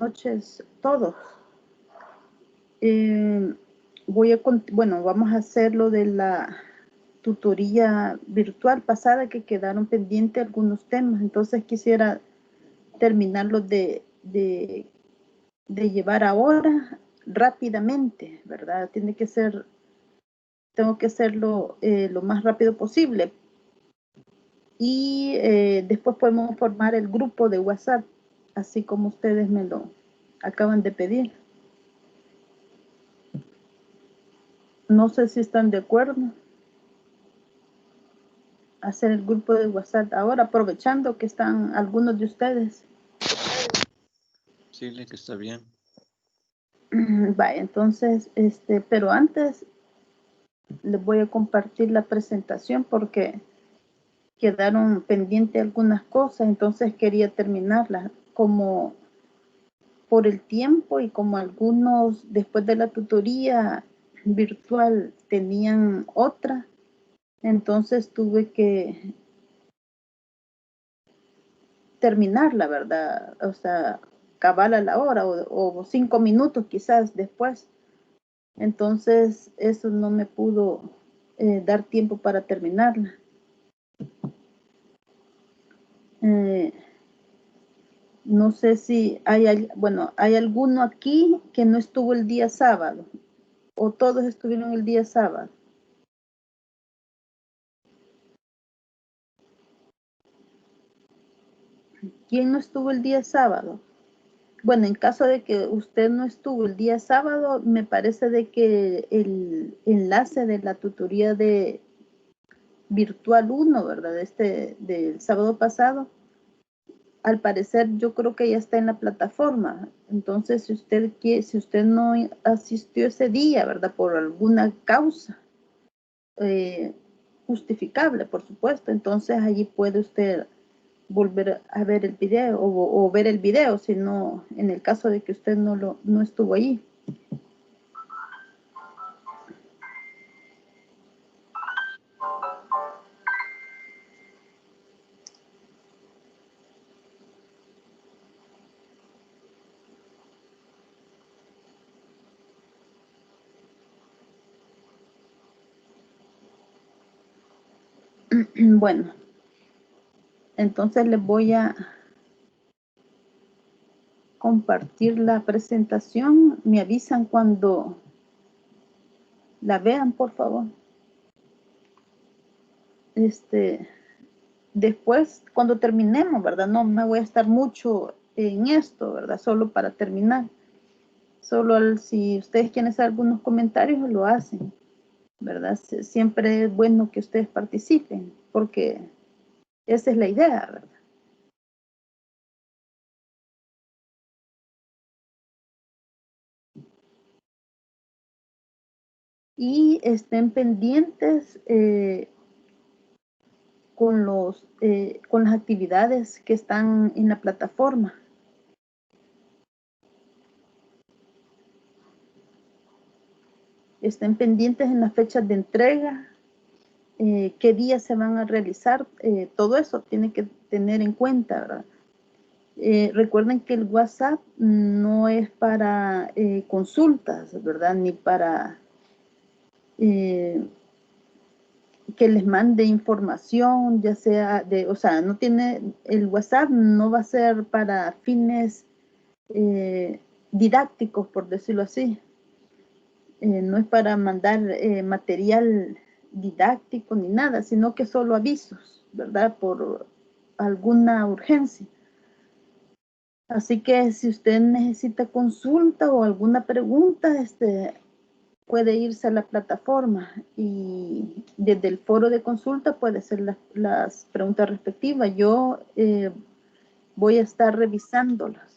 Noches todos. Bueno, vamos a hacer lo de la tutoría virtual pasada que quedaron pendientes algunos temas. Entonces quisiera terminarlos de llevar ahora rápidamente, ¿verdad? Tengo que hacerlo lo más rápido posible. Y después podemos formar el grupo de WhatsApp, así como ustedes me lo acaban de pedir. No sé si están de acuerdo. Hacer el grupo de WhatsApp ahora, aprovechando que están algunos de ustedes. Sí, que está bien. Vaya, entonces, pero antes les voy a compartir la presentación porque quedaron pendientes algunas cosas, entonces quería terminarlas. Como por el tiempo y como algunos después de la tutoría virtual tenían otra, entonces tuve que terminar, la verdad, o sea, cabal a la hora o 5 minutos quizás después. Entonces, eso no me pudo dar tiempo para terminarla. No sé si hay alguno aquí que no estuvo el día sábado o todos estuvieron el día sábado. ¿Quién no estuvo el día sábado? Bueno, en caso de que usted no estuvo el día sábado, me parece de que el enlace de la tutoría de virtual 1, ¿verdad? Del sábado pasado, al parecer yo creo que ya está en la plataforma. Entonces, si usted no asistió ese día, ¿verdad? Por alguna causa eh, justificable, por supuesto, entonces allí puede usted volver a ver el video o ver el video, si no, en el caso de que usted no estuvo allí. Bueno, entonces les voy a compartir la presentación. Me avisan cuando la vean, por favor. Después, cuando terminemos, ¿verdad? No me voy a estar mucho en esto, ¿verdad? Solo para terminar. Si ustedes quieren hacer algunos comentarios, lo hacen, ¿verdad? Siempre es bueno que ustedes participen, porque esa es la idea, ¿verdad? Y estén pendientes con las actividades que están en la plataforma. Estén pendientes en las fechas de entrega, qué días se van a realizar, todo eso tiene que tener en cuenta, ¿verdad? Recuerden que el WhatsApp no es para consultas, ¿verdad? Ni para que les mande información, ya sea o sea, el WhatsApp no va a ser para fines didácticos, por decirlo así. No es para mandar material didáctico ni nada, sino que solo avisos, ¿verdad? Por alguna urgencia. Así que si usted necesita consulta o alguna pregunta, puede irse a la plataforma y desde el foro de consulta puede hacer las preguntas respectivas. Yo voy a estar revisándolas.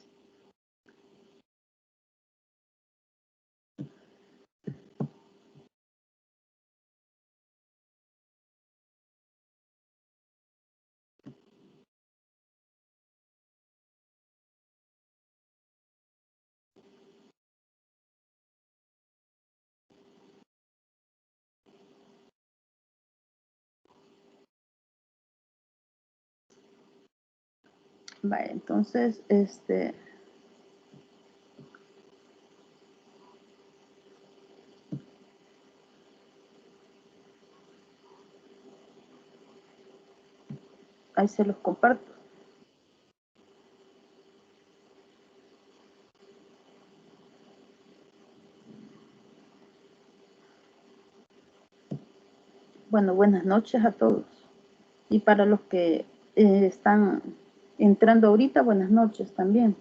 Vale, entonces, Ahí se los comparto. Bueno, buenas noches a todos. Y para los que están entrando ahorita, buenas noches también.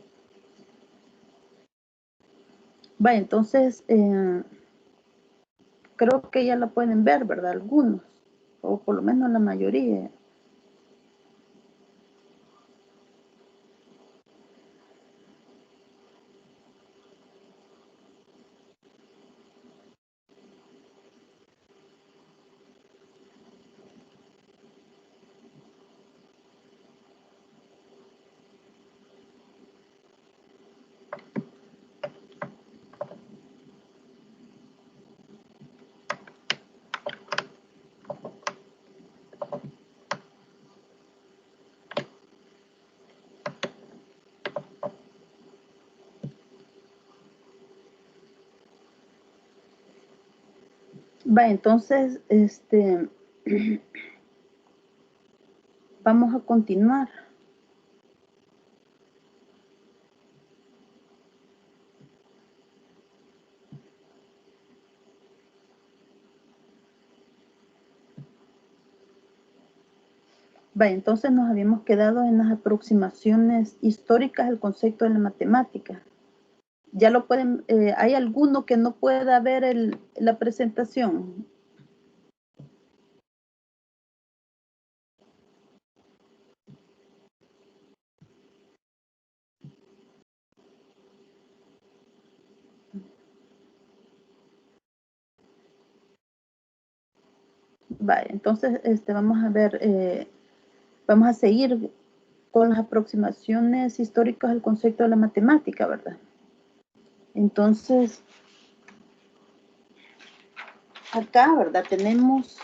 Va, entonces, creo que ya la pueden ver, ¿verdad? Algunos, o por lo menos la mayoría. Va, entonces, vamos a continuar. Va, entonces nos habíamos quedado en las aproximaciones históricas al concepto de la matemática. Ya lo pueden, ¿hay alguno que no pueda ver la presentación? Va, entonces vamos a ver, vamos a seguir con las aproximaciones históricas al concepto de la matemática, ¿verdad? Entonces, acá, ¿verdad? Tenemos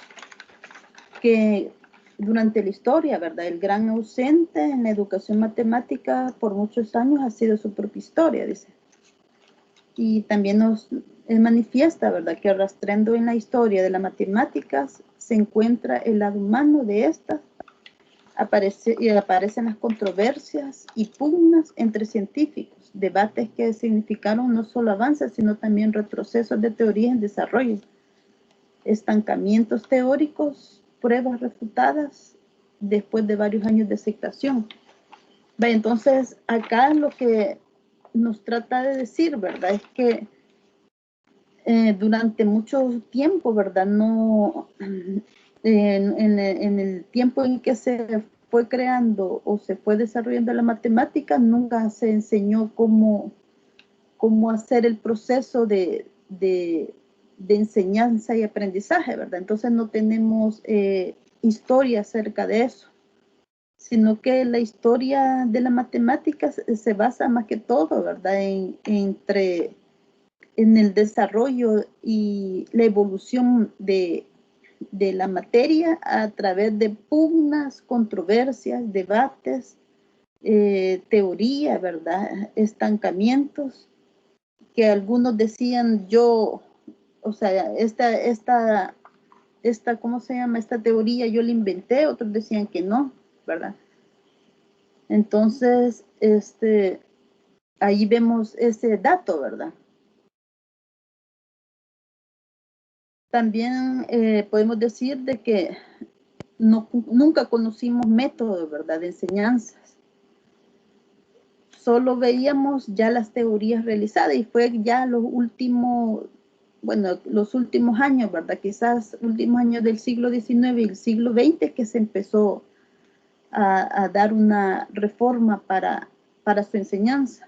que durante la historia, ¿verdad? El gran ausente en la educación matemática por muchos años ha sido su propia historia, dice. Y también nos manifiesta, ¿verdad? Que rastreando en la historia de las matemáticas se encuentra el lado humano de estas, aparecen las controversias y pugnas entre científicos, debates que significaron no solo avances, sino también retrocesos de teoría en desarrollo, estancamientos teóricos, pruebas refutadas después de varios años de aceptación. Entonces, acá lo que nos trata de decir, ¿verdad? Es que durante mucho tiempo, ¿verdad? No, en el tiempo en que se fue creando o se fue desarrollando la matemática, nunca se enseñó cómo hacer el proceso de enseñanza y aprendizaje, ¿verdad? Entonces no tenemos historia acerca de eso, sino que la historia de la matemática se basa más que todo, ¿verdad? En el desarrollo y la evolución de la materia a través de pugnas, controversias, debates, teoría, ¿verdad? Estancamientos, que algunos decían o sea, ¿cómo se llama? Esta teoría yo la inventé, otros decían que no, ¿verdad? Entonces, ahí vemos ese dato, ¿verdad? También podemos decir de que nunca conocimos métodos, ¿verdad?, de enseñanzas. Solo veíamos ya las teorías realizadas y fue ya los últimos años, ¿verdad? Quizás últimos años del siglo XIX y el siglo XX que se empezó a dar una reforma para su enseñanza.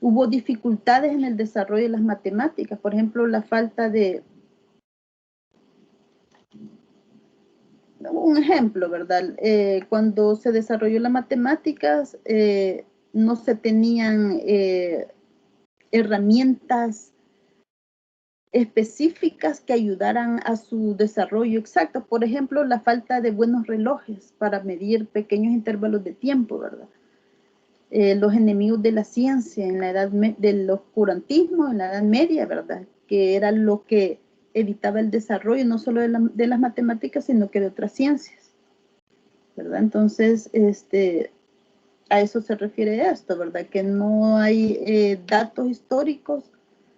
Hubo dificultades en el desarrollo de las matemáticas, por ejemplo, la falta de... Un ejemplo, ¿verdad? Cuando se desarrolló las matemáticas, no se tenían herramientas específicas que ayudaran a su desarrollo exacto. Por ejemplo, la falta de buenos relojes para medir pequeños intervalos de tiempo, ¿verdad? Los enemigos de la ciencia en la edad del oscurantismo, en la Edad Media, ¿verdad? Que era lo que evitaba el desarrollo no solo de las matemáticas, sino que de otras ciencias, ¿verdad? Entonces, a eso se refiere esto, ¿verdad? Que no hay datos históricos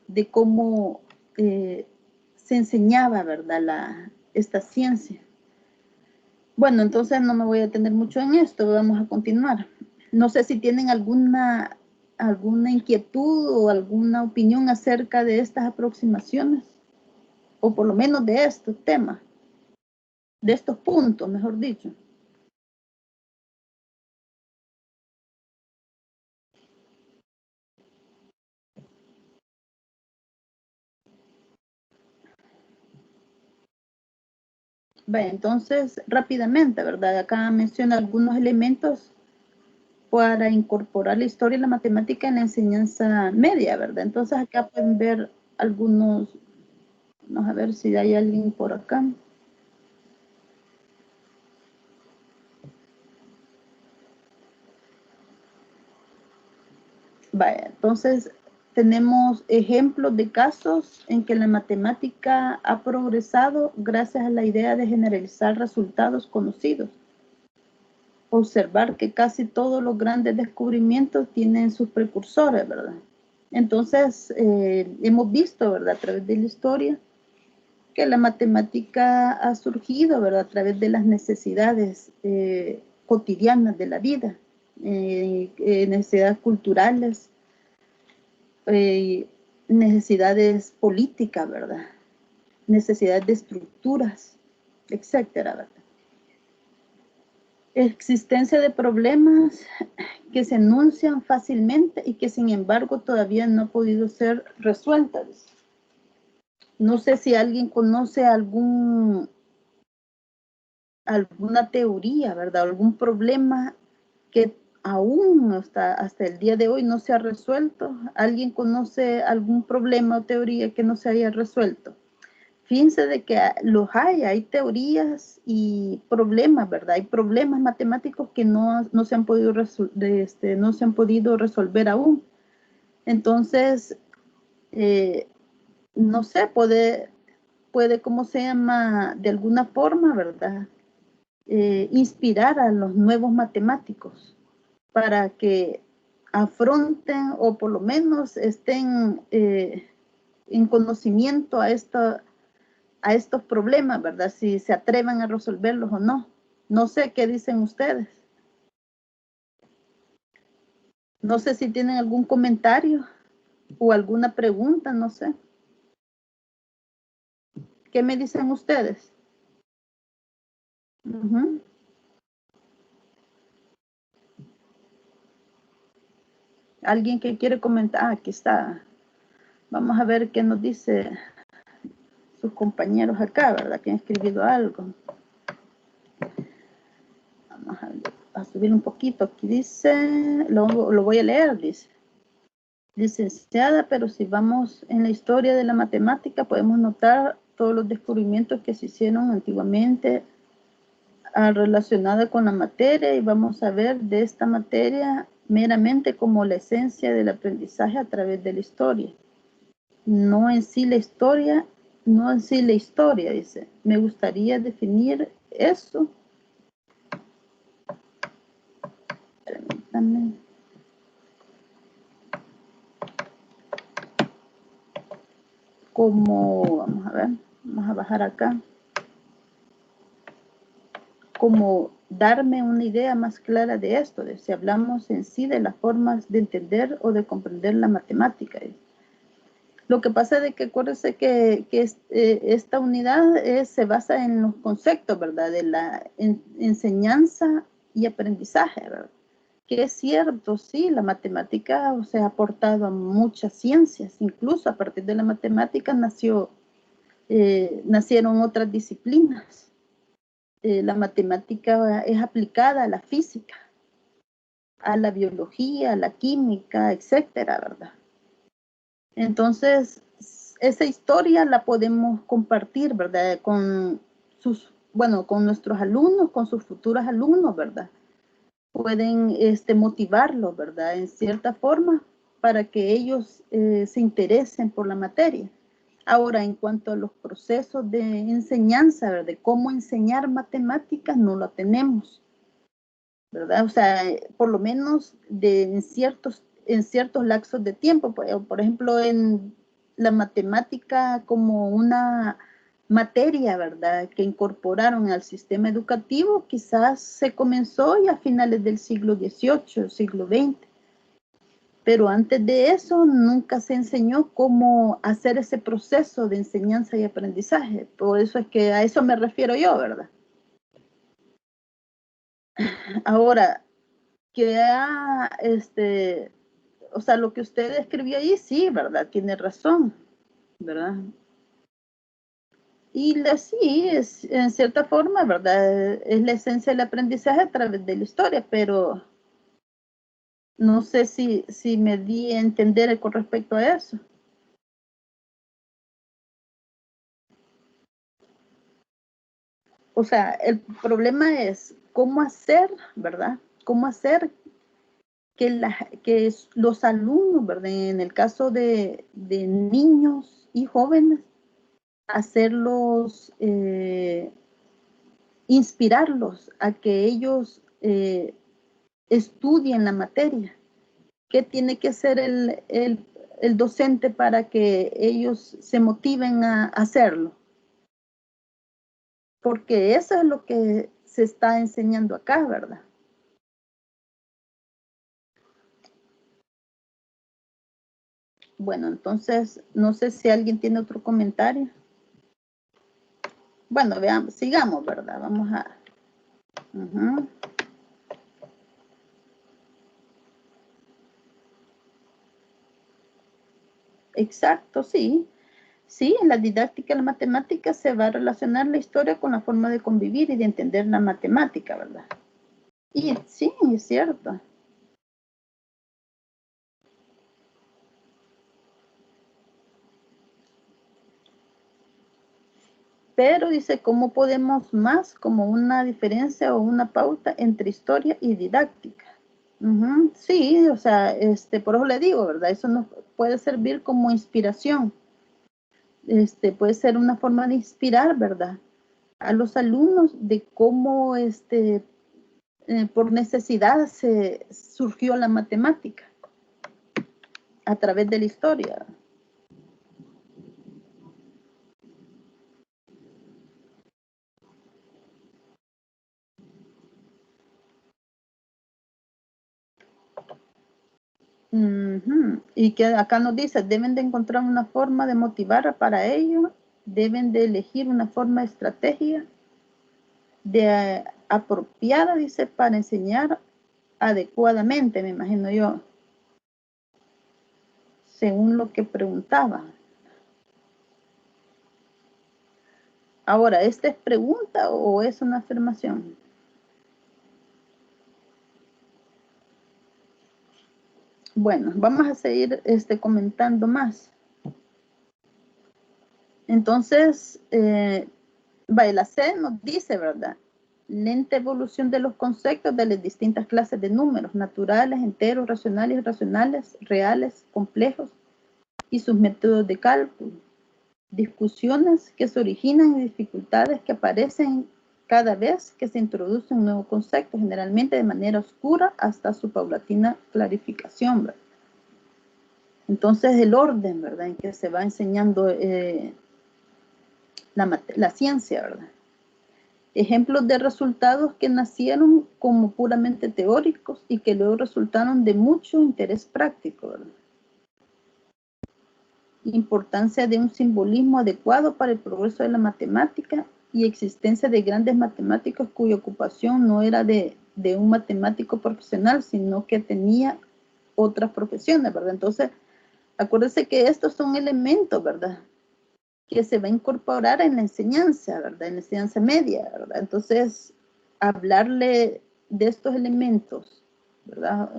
de cómo se enseñaba, ¿verdad? Esta ciencia. Bueno, entonces no me voy a detener mucho en esto, vamos a continuar. No sé si tienen alguna inquietud o alguna opinión acerca de estas aproximaciones, o por lo menos de estos temas, de estos puntos, mejor dicho. Bueno, entonces, rápidamente, ¿verdad? Acá menciona algunos elementos para incorporar la historia y la matemática en la enseñanza media, ¿verdad? Entonces, acá pueden ver algunos, vamos a ver si hay alguien por acá. Vaya, entonces tenemos ejemplos de casos en que la matemática ha progresado gracias a la idea de generalizar resultados conocidos. Observar que casi todos los grandes descubrimientos tienen sus precursores, ¿verdad? Entonces, hemos visto, ¿verdad? A través de la historia, que la matemática ha surgido, ¿verdad? A través de las necesidades cotidianas de la vida, necesidades culturales, necesidades políticas, ¿verdad? Necesidades de estructuras, etcétera, ¿verdad? Existencia de problemas que se anuncian fácilmente y que sin embargo todavía no han podido ser resueltas. No sé si alguien conoce alguna teoría, ¿verdad? Algún problema que aún hasta el día de hoy no se ha resuelto. ¿Alguien conoce algún problema o teoría que no se haya resuelto? Fíjense de que los hay teorías y problemas, ¿verdad? Hay problemas matemáticos que no se han podido no se han podido resolver aún. Entonces, no sé, puede, ¿cómo se llama? De alguna forma, ¿verdad? Inspirar a los nuevos matemáticos para que afronten o por lo menos estén en conocimiento a estos problemas, ¿verdad? Si se atrevan a resolverlos o no. No sé qué dicen ustedes. No sé si tienen algún comentario o alguna pregunta, no sé. ¿Qué me dicen ustedes? ¿Alguien que quiere comentar? Ah, aquí está. Vamos a ver qué nos dice sus compañeros acá, ¿verdad? Que han escrito algo. Vamos a subir un poquito. Aquí dice, lo voy a leer, dice. Licenciada, pero si vamos en la historia de la matemática, podemos notar todos los descubrimientos que se hicieron antiguamente relacionada con la materia, y vamos a ver de esta materia meramente como la esencia del aprendizaje a través de la historia. No en sí la historia, dice. Me gustaría definir eso. Permítanme. Como, vamos a ver, vamos a bajar acá. Como darme una idea más clara de esto, de si hablamos en sí de las formas de entender o de comprender la matemática. Lo que pasa es que acuérdense que esta unidad se basa en los conceptos, ¿verdad? De la enseñanza y aprendizaje, ¿verdad? Que es cierto, sí, la matemática ha aportado a muchas ciencias, incluso a partir de la matemática nacieron otras disciplinas. La matemática es aplicada a la física, a la biología, a la química, etcétera, ¿verdad? Entonces, esa historia la podemos compartir, ¿verdad? Con nuestros alumnos, con sus futuros alumnos, ¿verdad? Pueden motivarlos, ¿verdad? En cierta forma, para que ellos se interesen por la materia. Ahora, en cuanto a los procesos de enseñanza, ¿verdad? De cómo enseñar matemáticas, no lo tenemos, ¿verdad? O sea, por lo menos en ciertos lapsos de tiempo, por ejemplo, en la matemática como una materia, ¿verdad? Que incorporaron al sistema educativo, quizás se comenzó ya a finales del siglo XVIII, siglo XX. Pero antes de eso nunca se enseñó cómo hacer ese proceso de enseñanza y aprendizaje. Por eso es que a eso me refiero yo, ¿verdad? Ahora, o sea, lo que usted escribió ahí, sí, ¿verdad? Tiene razón, ¿verdad? Y sí, es, en cierta forma, ¿verdad? Es la esencia del aprendizaje a través de la historia, pero no sé si me di a entender con respecto a eso. O sea, el problema es cómo hacer, ¿verdad? Cómo hacer que los alumnos, ¿verdad? En el caso de niños y jóvenes, hacerlos, inspirarlos a que ellos estudien la materia. ¿Qué tiene que hacer el docente para que ellos se motiven a hacerlo? Porque eso es lo que se está enseñando acá, ¿verdad? Bueno, entonces, no sé si alguien tiene otro comentario. Bueno, veamos, sigamos, ¿verdad? Vamos a... Exacto, sí. Sí, en la didáctica de la matemática se va a relacionar la historia con la forma de convivir y de entender la matemática, ¿verdad? Y sí, es cierto. Pero dice, ¿cómo podemos más como una diferencia o una pauta entre historia y didáctica? Sí, o sea, por eso le digo, ¿verdad? Eso nos puede servir como inspiración. Puede ser una forma de inspirar, ¿verdad? A los alumnos de cómo, por necesidad se surgió la matemática a través de la historia. Y que acá nos dice, deben de encontrar una forma de motivar para ello, deben de elegir una forma de estrategia apropiada, dice, para enseñar adecuadamente, me imagino yo, según lo que preguntaba. Ahora, ¿esta es pregunta o es una afirmación? Bueno, vamos a seguir comentando más. Entonces, la C nos dice, ¿verdad? Lenta evolución de los conceptos de las distintas clases de números, naturales, enteros, racionales, irracionales, reales, complejos, y sus métodos de cálculo. Discusiones que se originan y dificultades que aparecen cada vez que se introduce un nuevo concepto, generalmente de manera oscura hasta su paulatina clarificación, ¿verdad? Entonces, el orden, ¿verdad?, en que se va enseñando la ciencia, ¿verdad? Ejemplos de resultados que nacieron como puramente teóricos y que luego resultaron de mucho interés práctico, ¿verdad? Importancia de un simbolismo adecuado para el progreso de la matemática y existencia de grandes matemáticos cuya ocupación no era de un matemático profesional, sino que tenía otras profesiones, ¿verdad? Entonces, acuérdense que estos son elementos, ¿verdad?, que se va a incorporar en la enseñanza, ¿verdad? En la enseñanza media, ¿verdad? Entonces, hablarle de estos elementos, ¿verdad?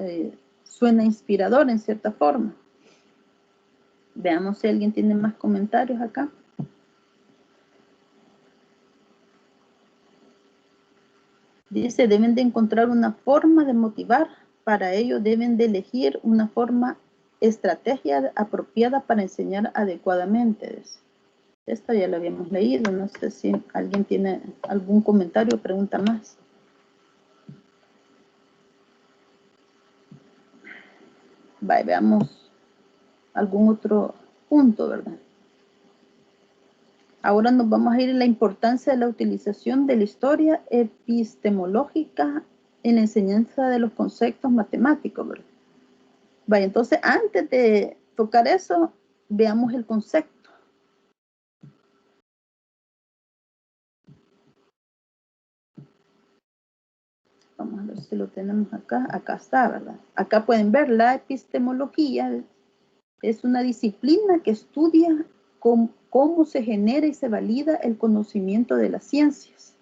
Suena inspirador en cierta forma. Veamos si alguien tiene más comentarios acá. Dice, deben de encontrar una forma de motivar. Para ello deben de elegir una forma, estrategia apropiada para enseñar adecuadamente. Esto ya lo habíamos leído, no sé si alguien tiene algún comentario o pregunta más. Vale, veamos algún otro punto, ¿verdad? Ahora nos vamos a ir en la importancia de la utilización de la historia epistemológica en la enseñanza de los conceptos matemáticos, ¿verdad? Vale, entonces antes de tocar eso, veamos el concepto. Vamos a ver si lo tenemos acá. Acá está, ¿verdad? Acá pueden ver la epistemología. Es una disciplina que estudia cómo se genera y se valida el conocimiento de las ciencias.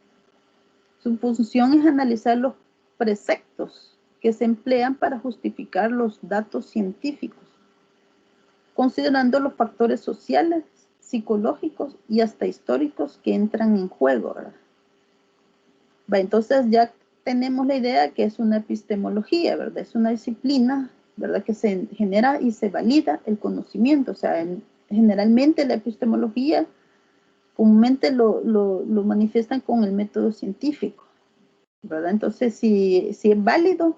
Su función es analizar los preceptos que se emplean para justificar los datos científicos, considerando los factores sociales, psicológicos y hasta históricos que entran en juego, ¿verdad? Entonces ya tenemos la idea que es una epistemología, ¿verdad? Es una disciplina, ¿verdad? Que se genera y se valida el conocimiento. O sea, generalmente la epistemología comúnmente lo manifiestan con el método científico, ¿verdad? Entonces, si es válido,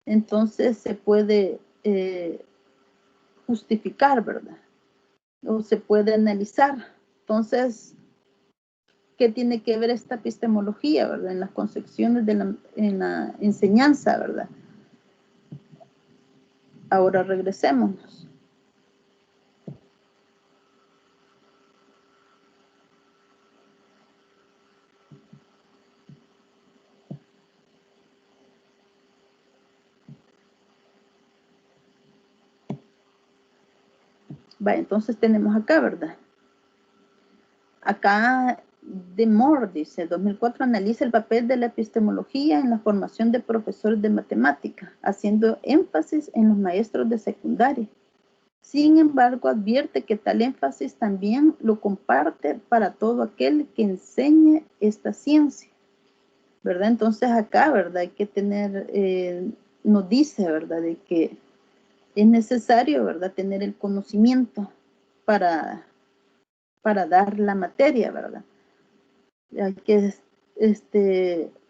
entonces se puede justificar, ¿verdad? O se puede analizar. Entonces, ¿qué tiene que ver esta epistemología, ¿verdad? En las concepciones en la enseñanza, ¿verdad? Ahora regresémonos. Va, entonces tenemos acá, ¿verdad? Acá de Moore dice, 2004 analiza el papel de la epistemología en la formación de profesores de matemática, haciendo énfasis en los maestros de secundaria. Sin embargo, advierte que tal énfasis también lo comparte para todo aquel que enseñe esta ciencia, ¿verdad? Entonces acá, ¿verdad? Hay que tener, nos dice, ¿verdad? De que es necesario, ¿verdad? Tener el conocimiento para dar la materia, ¿verdad? Hay que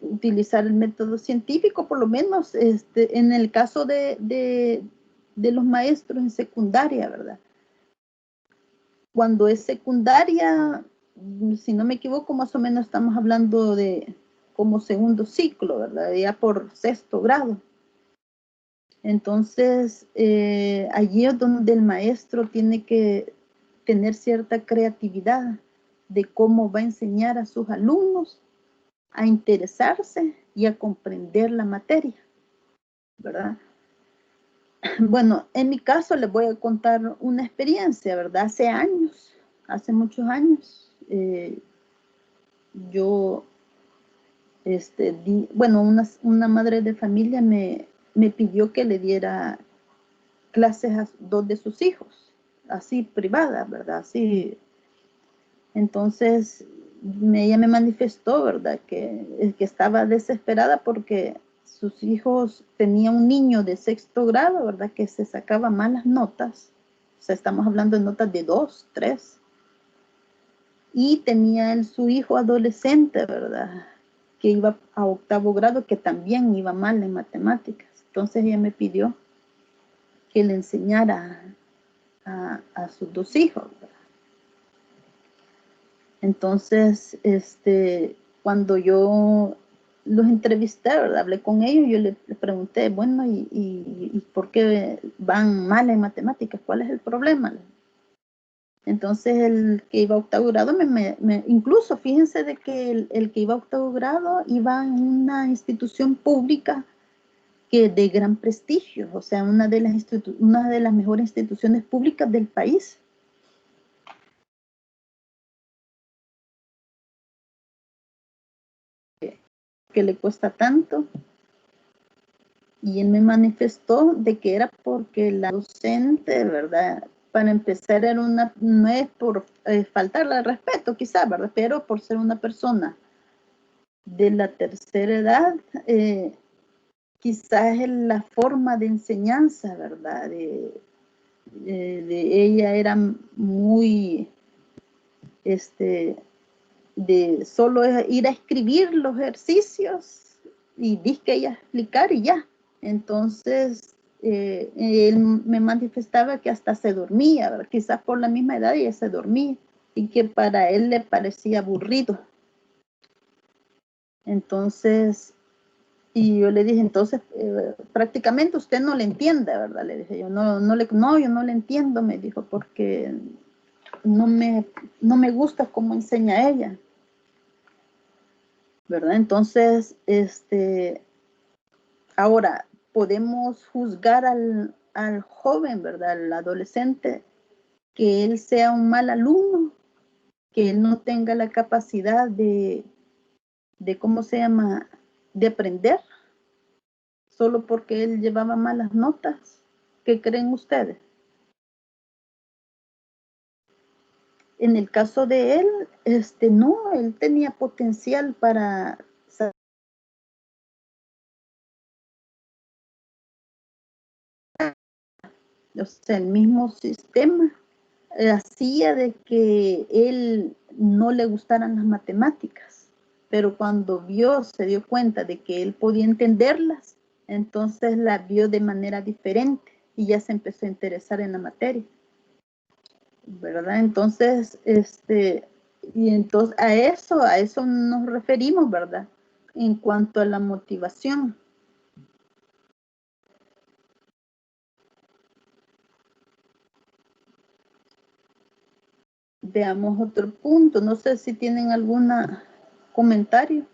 utilizar el método científico, por lo menos en el caso de los maestros en secundaria, ¿verdad? Cuando es secundaria, si no me equivoco, más o menos estamos hablando de como segundo ciclo, ¿verdad? Ya por sexto grado. Entonces, allí es donde el maestro tiene que tener cierta creatividad de cómo va a enseñar a sus alumnos a interesarse y a comprender la materia, ¿verdad? Bueno, en mi caso les voy a contar una experiencia, ¿verdad? Hace muchos años, yo, bueno, una madre de familia me pidió que le diera clases a dos de sus hijos, así privadas, ¿verdad? Así. Entonces, ella me manifestó, ¿verdad? Que estaba desesperada porque sus hijos, tenía un niño de sexto grado, ¿verdad? Que se sacaba malas notas. O sea, estamos hablando de notas de 2, 3. Y tenía su hijo adolescente, ¿verdad? Que iba a octavo grado, que también iba mal en matemáticas. Entonces ella me pidió que le enseñara a sus dos hijos, ¿verdad? Entonces, cuando yo los entrevisté, ¿verdad? Hablé con ellos, yo le pregunté, bueno, ¿y por qué van mal en matemáticas? ¿Cuál es el problema? Entonces, el que iba a octavo grado, incluso fíjense de que el que iba a octavo grado iba en una institución pública que de gran prestigio, o sea, una de las mejores instituciones públicas del país. Que le cuesta tanto. Y él me manifestó de que era porque la docente, ¿verdad? Para empezar, no es por faltarle al respeto, quizás, ¿verdad? Pero por ser una persona de la tercera edad, quizás es la forma de enseñanza, ¿verdad? De ella era muy, de solo ir a escribir los ejercicios y dizque ella explicar y ya. Entonces, él me manifestaba que hasta se dormía, ¿verdad? Quizás por la misma edad ella se dormía y que para él le parecía aburrido. Entonces, y yo le dije, entonces, prácticamente usted no le entiende, ¿verdad? Le dije yo, no, yo no le entiendo, me dijo, porque no me gusta cómo enseña ella, ¿verdad? Entonces, ahora, podemos juzgar al joven, ¿verdad? Al adolescente, que él sea un mal alumno, que él no tenga la capacidad de ¿cómo se llama?, de aprender, solo porque él llevaba malas notas. ¿Qué creen ustedes? En el caso de él, no, él tenía potencial para, o sea, el mismo sistema hacía de que él no le gustaran las matemáticas, pero cuando se dio cuenta de que él podía entenderlas, entonces las vio de manera diferente y ya se empezó a interesar en la materia, ¿verdad? Entonces, y entonces a eso nos referimos, ¿verdad? En cuanto a la motivación. Veamos otro punto. No sé si tienen algún comentario.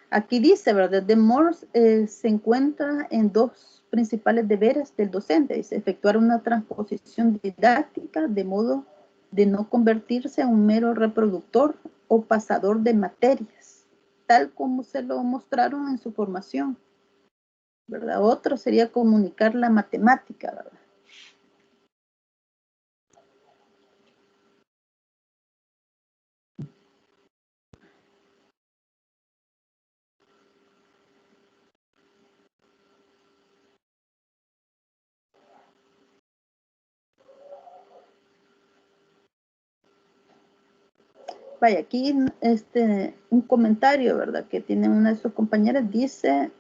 Aquí dice, ¿verdad? De Morse se encuentra en dos principales deberes del docente. Dice, efectuar una transposición didáctica de modo de no convertirse en un mero reproductor o pasador de materias, tal como se lo mostraron en su formación, ¿verdad? Otro sería comunicar la matemática, ¿verdad? Vaya, aquí un comentario, ¿verdad? Que tiene una de sus compañeras, dice,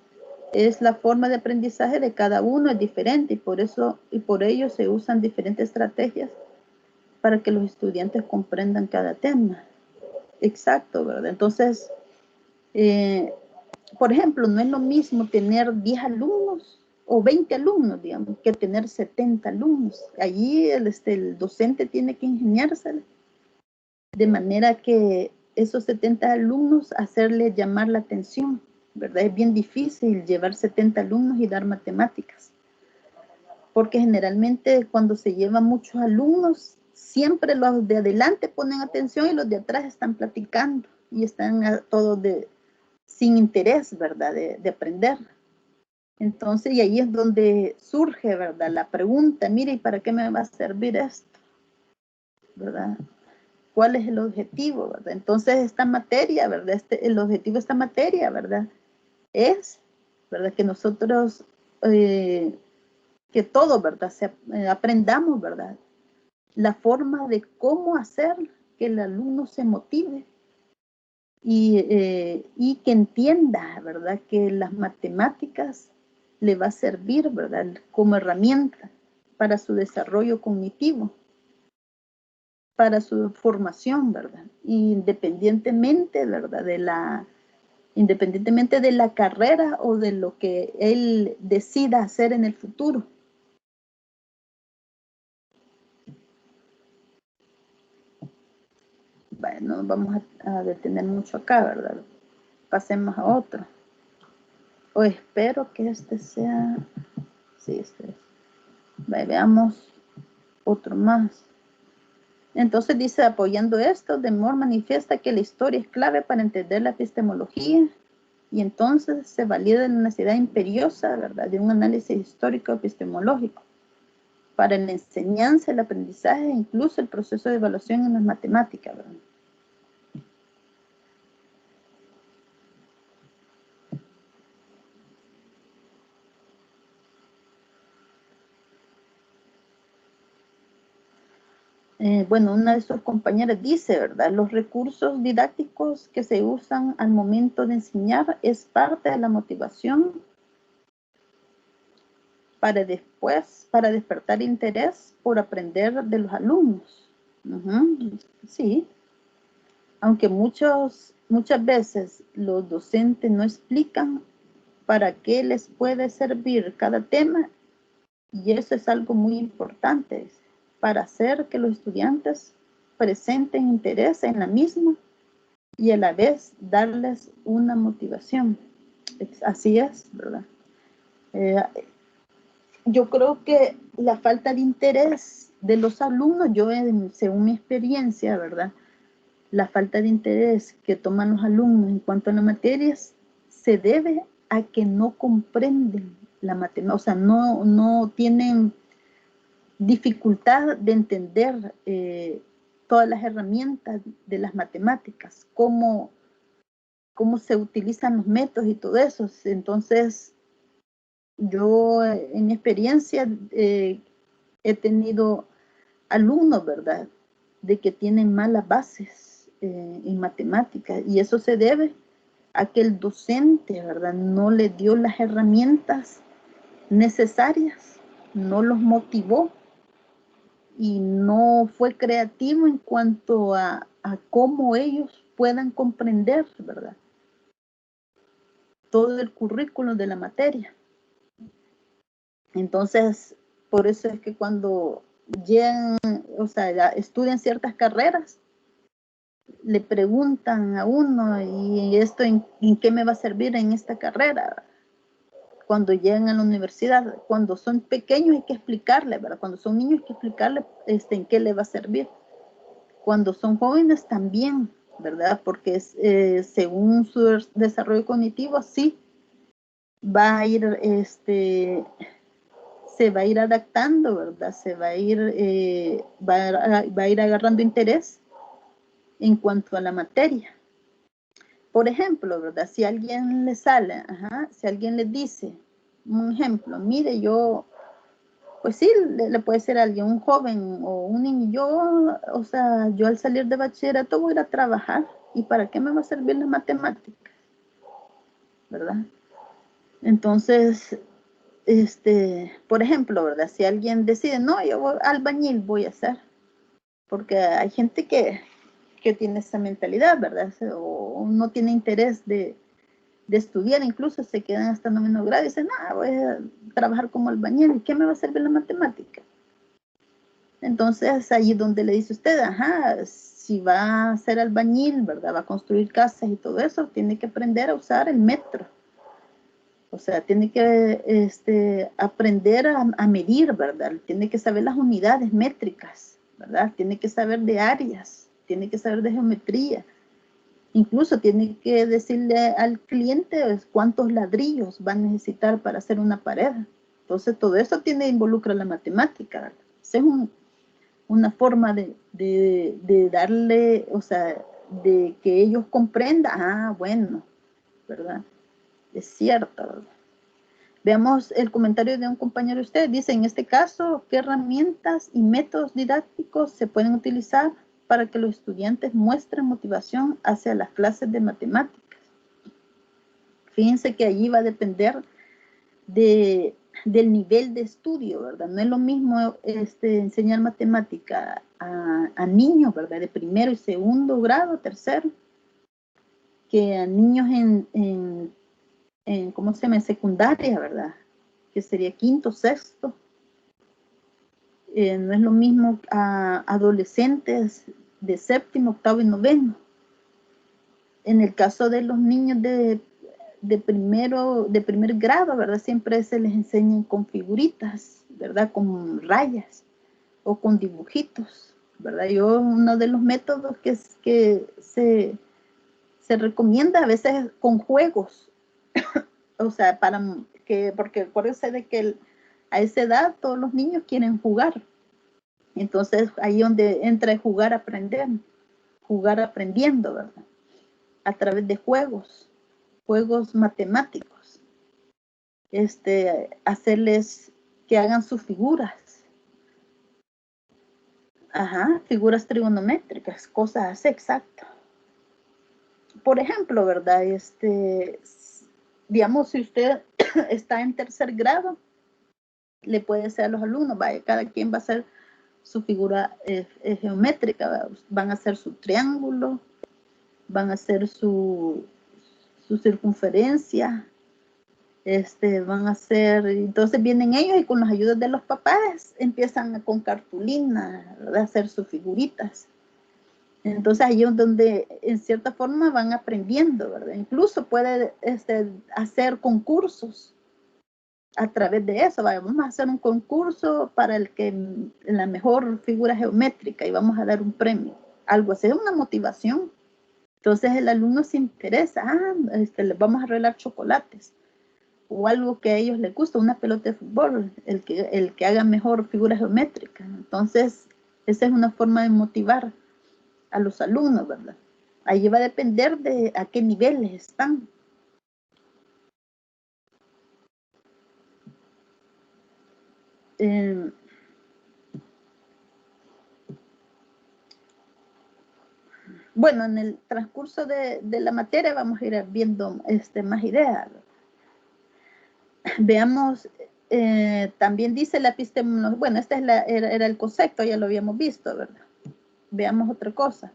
es la forma de aprendizaje de cada uno es diferente y por ello se usan diferentes estrategias para que los estudiantes comprendan cada tema. Exacto, ¿verdad? Entonces, eh, por ejemplo, no es lo mismo tener 10 alumnos o 20 alumnos, digamos, que tener 70 alumnos. Allí el docente tiene que ingeniársela de manera que esos 70 alumnos hacerle llamar la atención, ¿verdad? Es bien difícil llevar 70 alumnos y dar matemáticas, porque generalmente cuando se llevan muchos alumnos, siempre los de adelante ponen atención y los de atrás están platicando y están todos sin interés, ¿verdad? De aprender. Entonces, y ahí es donde surge, ¿verdad? La pregunta, mire, ¿y para qué me va a servir esto? ¿Verdad? ¿Cuál es el objetivo, verdad? Entonces, esta materia, ¿verdad? El objetivo de esta materia, ¿verdad? Es, ¿verdad? Que nosotros, que todos, ¿verdad? Aprendamos, ¿verdad? La forma de cómo hacer que el alumno se motive y que entienda, ¿verdad? Que las matemáticas le va a servir, ¿verdad? Como herramienta para su desarrollo cognitivo, para su formación, ¿verdad? Independientemente, ¿verdad? Independientemente de la carrera o de lo que él decida hacer en el futuro. Bueno, vamos a detener mucho acá, ¿verdad? Pasemos a otro. O espero que este sea... Sí, este es. Veamos otro más. Entonces dice, apoyando esto, De Moore manifiesta que la historia es clave para entender la epistemología y entonces se valida la necesidad imperiosa, ¿verdad?, de un análisis histórico epistemológico para la enseñanza, el aprendizaje e incluso el proceso de evaluación en las matemáticas, ¿verdad? bueno, una de sus compañeras dice, ¿verdad? Los recursos didácticos que se usan al momento de enseñar es parte de la motivación para después, para despertar interés por aprender de los alumnos. Sí, aunque muchas veces los docentes no explican para qué les puede servir cada tema, y eso es algo muy importante para hacer que los estudiantes presenten interés en la misma y a la vez darles una motivación. Así es, ¿verdad? Yo creo que la falta de interés de los alumnos, según mi experiencia, ¿verdad? La falta de interés que toman los alumnos en cuanto a las materias se debe a que no comprenden la matemática, o sea, no tienen dificultad de entender todas las herramientas de las matemáticas, cómo se utilizan los métodos y todo eso. Entonces, yo en mi experiencia he tenido alumnos, ¿verdad?, de que tienen malas bases en matemáticas, y eso se debe a que el docente, ¿verdad?, no le dio las herramientas necesarias, no los motivó y no fue creativo en cuanto a cómo ellos puedan comprender, ¿verdad?, todo el currículo de la materia. Entonces, por eso es que cuando llegan, o sea, estudian ciertas carreras, le preguntan a uno, ¿y esto en qué me va a servir en esta carrera? Cuando llegan a la universidad, cuando son pequeños hay que explicarle, ¿verdad? Cuando son niños hay que explicarle en qué le va a servir. Cuando son jóvenes también, ¿verdad? Porque según su desarrollo cognitivo, sí, va a ir, se va a ir adaptando, ¿verdad? Se va a ir, va a ir agarrando interés en cuanto a la materia. Por ejemplo, ¿verdad? Si alguien le sale, si alguien le dice, un ejemplo, mire, yo, pues sí, le puede ser alguien, un joven o un niño, yo, o sea, yo al salir de bachillerato voy a ir a trabajar, ¿y para qué me va a servir la matemática? ¿Verdad? Entonces, por ejemplo, ¿verdad? Si alguien decide, no, yo albañil voy a hacer, porque hay gente que tiene esa mentalidad, ¿verdad? O no tiene interés de estudiar, incluso se quedan hasta noveno grado y dicen, voy a trabajar como albañil, ¿y qué me va a servir la matemática? Entonces, ahí donde le dice usted, si va a ser albañil, ¿verdad? Va a construir casas y todo eso, tiene que aprender a usar el metro. O sea, tiene que aprender a medir, ¿verdad? Tiene que saber las unidades métricas, ¿verdad? Tiene que saber de áreas, tiene que saber de geometría. Incluso tiene que decirle al cliente cuántos ladrillos va a necesitar para hacer una pared. Entonces, todo eso involucra la matemática, ¿verdad? Es una forma de darle, o sea, de que ellos comprendan, bueno, ¿verdad? Es cierto, ¿verdad? Veamos el comentario de un compañero de usted. Dice, en este caso, ¿qué herramientas y métodos didácticos se pueden utilizar para que los estudiantes muestren motivación hacia las clases de matemáticas? Fíjense que allí va a depender del nivel de estudio, ¿verdad? No es lo mismo enseñar matemática a niños, ¿verdad? De primero y segundo grado, tercero, que a niños en ¿cómo se llama? En secundaria, ¿verdad? Que sería quinto, sexto. No es lo mismo a adolescentes de séptimo, octavo y noveno. En el caso de los niños de primer grado, ¿verdad? Siempre se les enseñan con figuritas, ¿verdad? Con rayas o con dibujitos, ¿verdad? Uno de los métodos que se recomienda a veces con juegos, o sea, porque acuérdense de que a esa edad todos los niños quieren jugar. Entonces, ahí donde entra jugar, aprendiendo, ¿verdad? A través de juegos matemáticos. Hacerles que hagan sus figuras. Ajá, figuras trigonométricas, cosas así, exacto. Por ejemplo, ¿verdad? Digamos, si usted está en tercer grado, le puede decir a los alumnos, vaya, cada quien va a hacer su figura geométrica, ¿verdad? Van a hacer su triángulo, van a hacer su circunferencia, van a hacer, entonces vienen ellos y con las ayudas de los papás empiezan con cartulina, ¿verdad? A hacer sus figuritas. Entonces ahí es donde en cierta forma van aprendiendo, ¿verdad? Incluso puede hacer concursos a través de eso. Vamos a hacer un concurso para el que la mejor figura geométrica y vamos a dar un premio. Algo así, es una motivación. Entonces el alumno se interesa, les vamos a arreglar chocolates o algo que a ellos les gusta, una pelota de fútbol, el que haga mejor figura geométrica. Entonces esa es una forma de motivar a los alumnos, ¿verdad? Ahí va a depender de a qué niveles están. Bueno, en el transcurso de la materia vamos a ir viendo más ideas. Veamos, también dice la epistemología, bueno, este es era el concepto, ya lo habíamos visto, ¿verdad? Veamos otra cosa.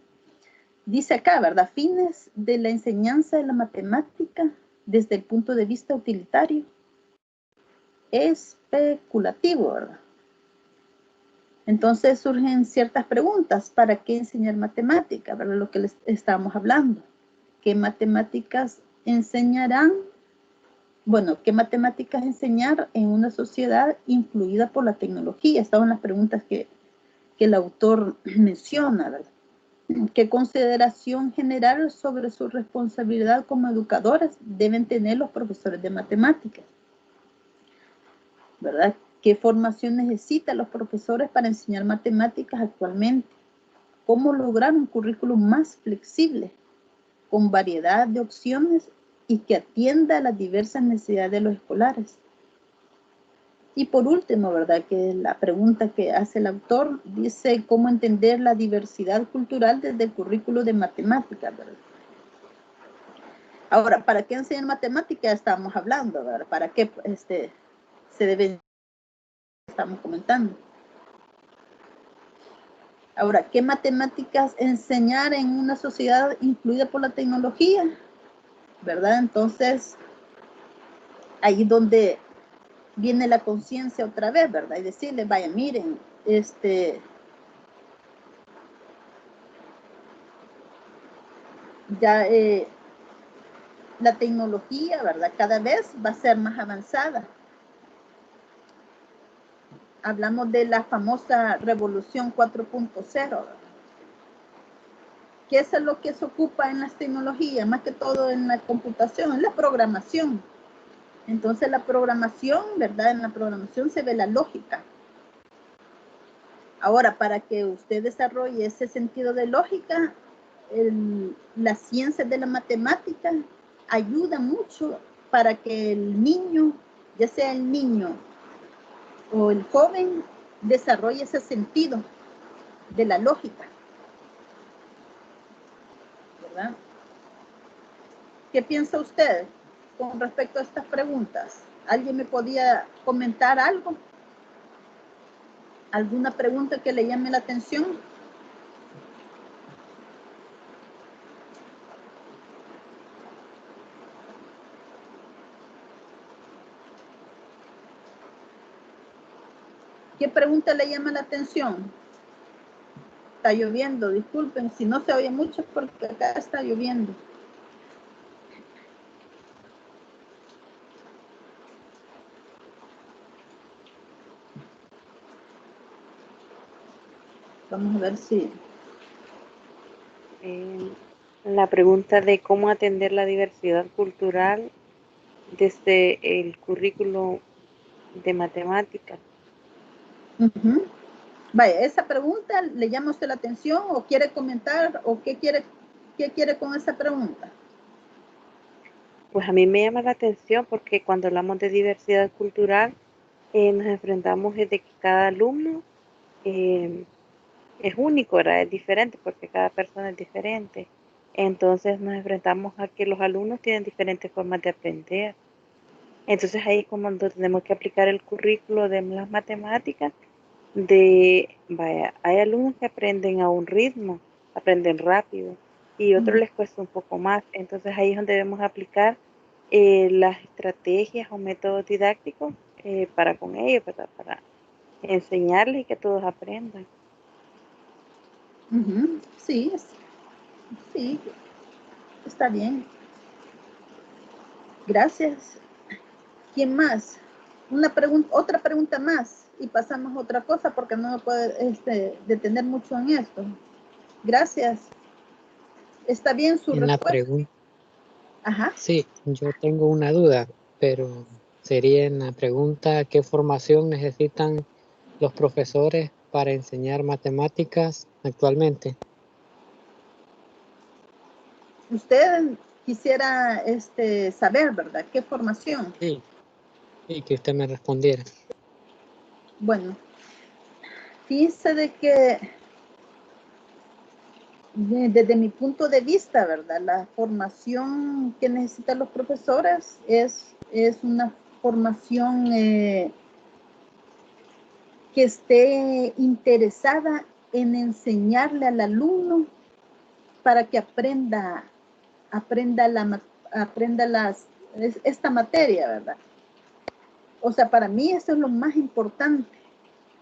Dice acá, ¿verdad? Fines de la enseñanza de la matemática desde el punto de vista utilitario, especulativo, ¿verdad? Entonces surgen ciertas preguntas. ¿Para qué enseñar matemáticas? ¿Verdad? Lo que les estábamos hablando. ¿Qué matemáticas enseñarán? Bueno, ¿qué matemáticas enseñar en una sociedad influida por la tecnología? Estas son las preguntas que el autor menciona, ¿verdad? ¿Qué consideración general sobre su responsabilidad como educadores deben tener los profesores de matemáticas? ¿Verdad? ¿Qué formación necesitan los profesores para enseñar matemáticas actualmente? ¿Cómo lograr un currículum más flexible, con variedad de opciones y que atienda a las diversas necesidades de los escolares? Y por último, ¿verdad? Que la pregunta que hace el autor dice cómo entender la diversidad cultural desde el currículo de matemáticas, ¿verdad? Ahora, ¿para qué enseñar matemáticas? Estamos hablando, ¿verdad? ¿Para qué se debe, estamos comentando? Ahora, ¿qué matemáticas enseñar en una sociedad influida por la tecnología? ¿Verdad? Entonces, ahí es donde viene la conciencia otra vez, ¿verdad? Y decirle, vaya, miren, ya la tecnología, ¿verdad? Cada vez va a ser más avanzada. Hablamos de la famosa revolución 4.0, ¿qué es lo que se ocupa en las tecnologías? Más que todo en la computación, en la programación. Entonces la programación, ¿verdad? En la programación se ve la lógica. Ahora, para que usted desarrolle ese sentido de lógica, las ciencias de la matemática ayudan mucho para que el niño, ya sea el niño o el joven, desarrolle ese sentido de la lógica, ¿verdad? ¿Qué piensa usted con respecto a estas preguntas? ¿Alguien me podía comentar algo? ¿Alguna pregunta que le llame la atención? ¿Qué pregunta le llama la atención? Está lloviendo, disculpen, si no se oye mucho porque acá está lloviendo. Vamos a ver si... La pregunta de cómo atender la diversidad cultural desde el currículo de matemáticas. Vaya, esa pregunta le llama a usted la atención o quiere comentar o qué quiere con esa pregunta. Pues a mí me llama la atención porque cuando hablamos de diversidad cultural nos enfrentamos desde que cada alumno es único, ¿verdad? Es diferente porque cada persona es diferente. Entonces nos enfrentamos a que los alumnos tienen diferentes formas de aprender. Entonces ahí es cuando tenemos que aplicar el currículo de las matemáticas vaya, hay alumnos que aprenden a un ritmo, aprenden rápido y otros les cuesta un poco más. Entonces ahí es donde debemos aplicar las estrategias o métodos didácticos para con ellos, ¿verdad? Para enseñarles y que todos aprendan. Sí, sí, está bien. Gracias. ¿Quién más? Otra pregunta más y pasamos a otra cosa porque no me puedo detener mucho en esto. Gracias. ¿Está bien su En la respuesta? pregunta, Ajá. sí, yo tengo una duda, pero sería en la pregunta, ¿qué formación necesitan los profesores para enseñar matemáticas actualmente? Usted quisiera saber, ¿verdad? ¿Qué formación? Sí, sí, que usted me respondiera. Bueno, fíjese de que desde mi punto de vista, ¿verdad? La formación que necesitan los profesores es una formación que esté interesada en enseñarle al alumno para que aprenda esta materia, ¿verdad? O sea, para mí eso es lo más importante,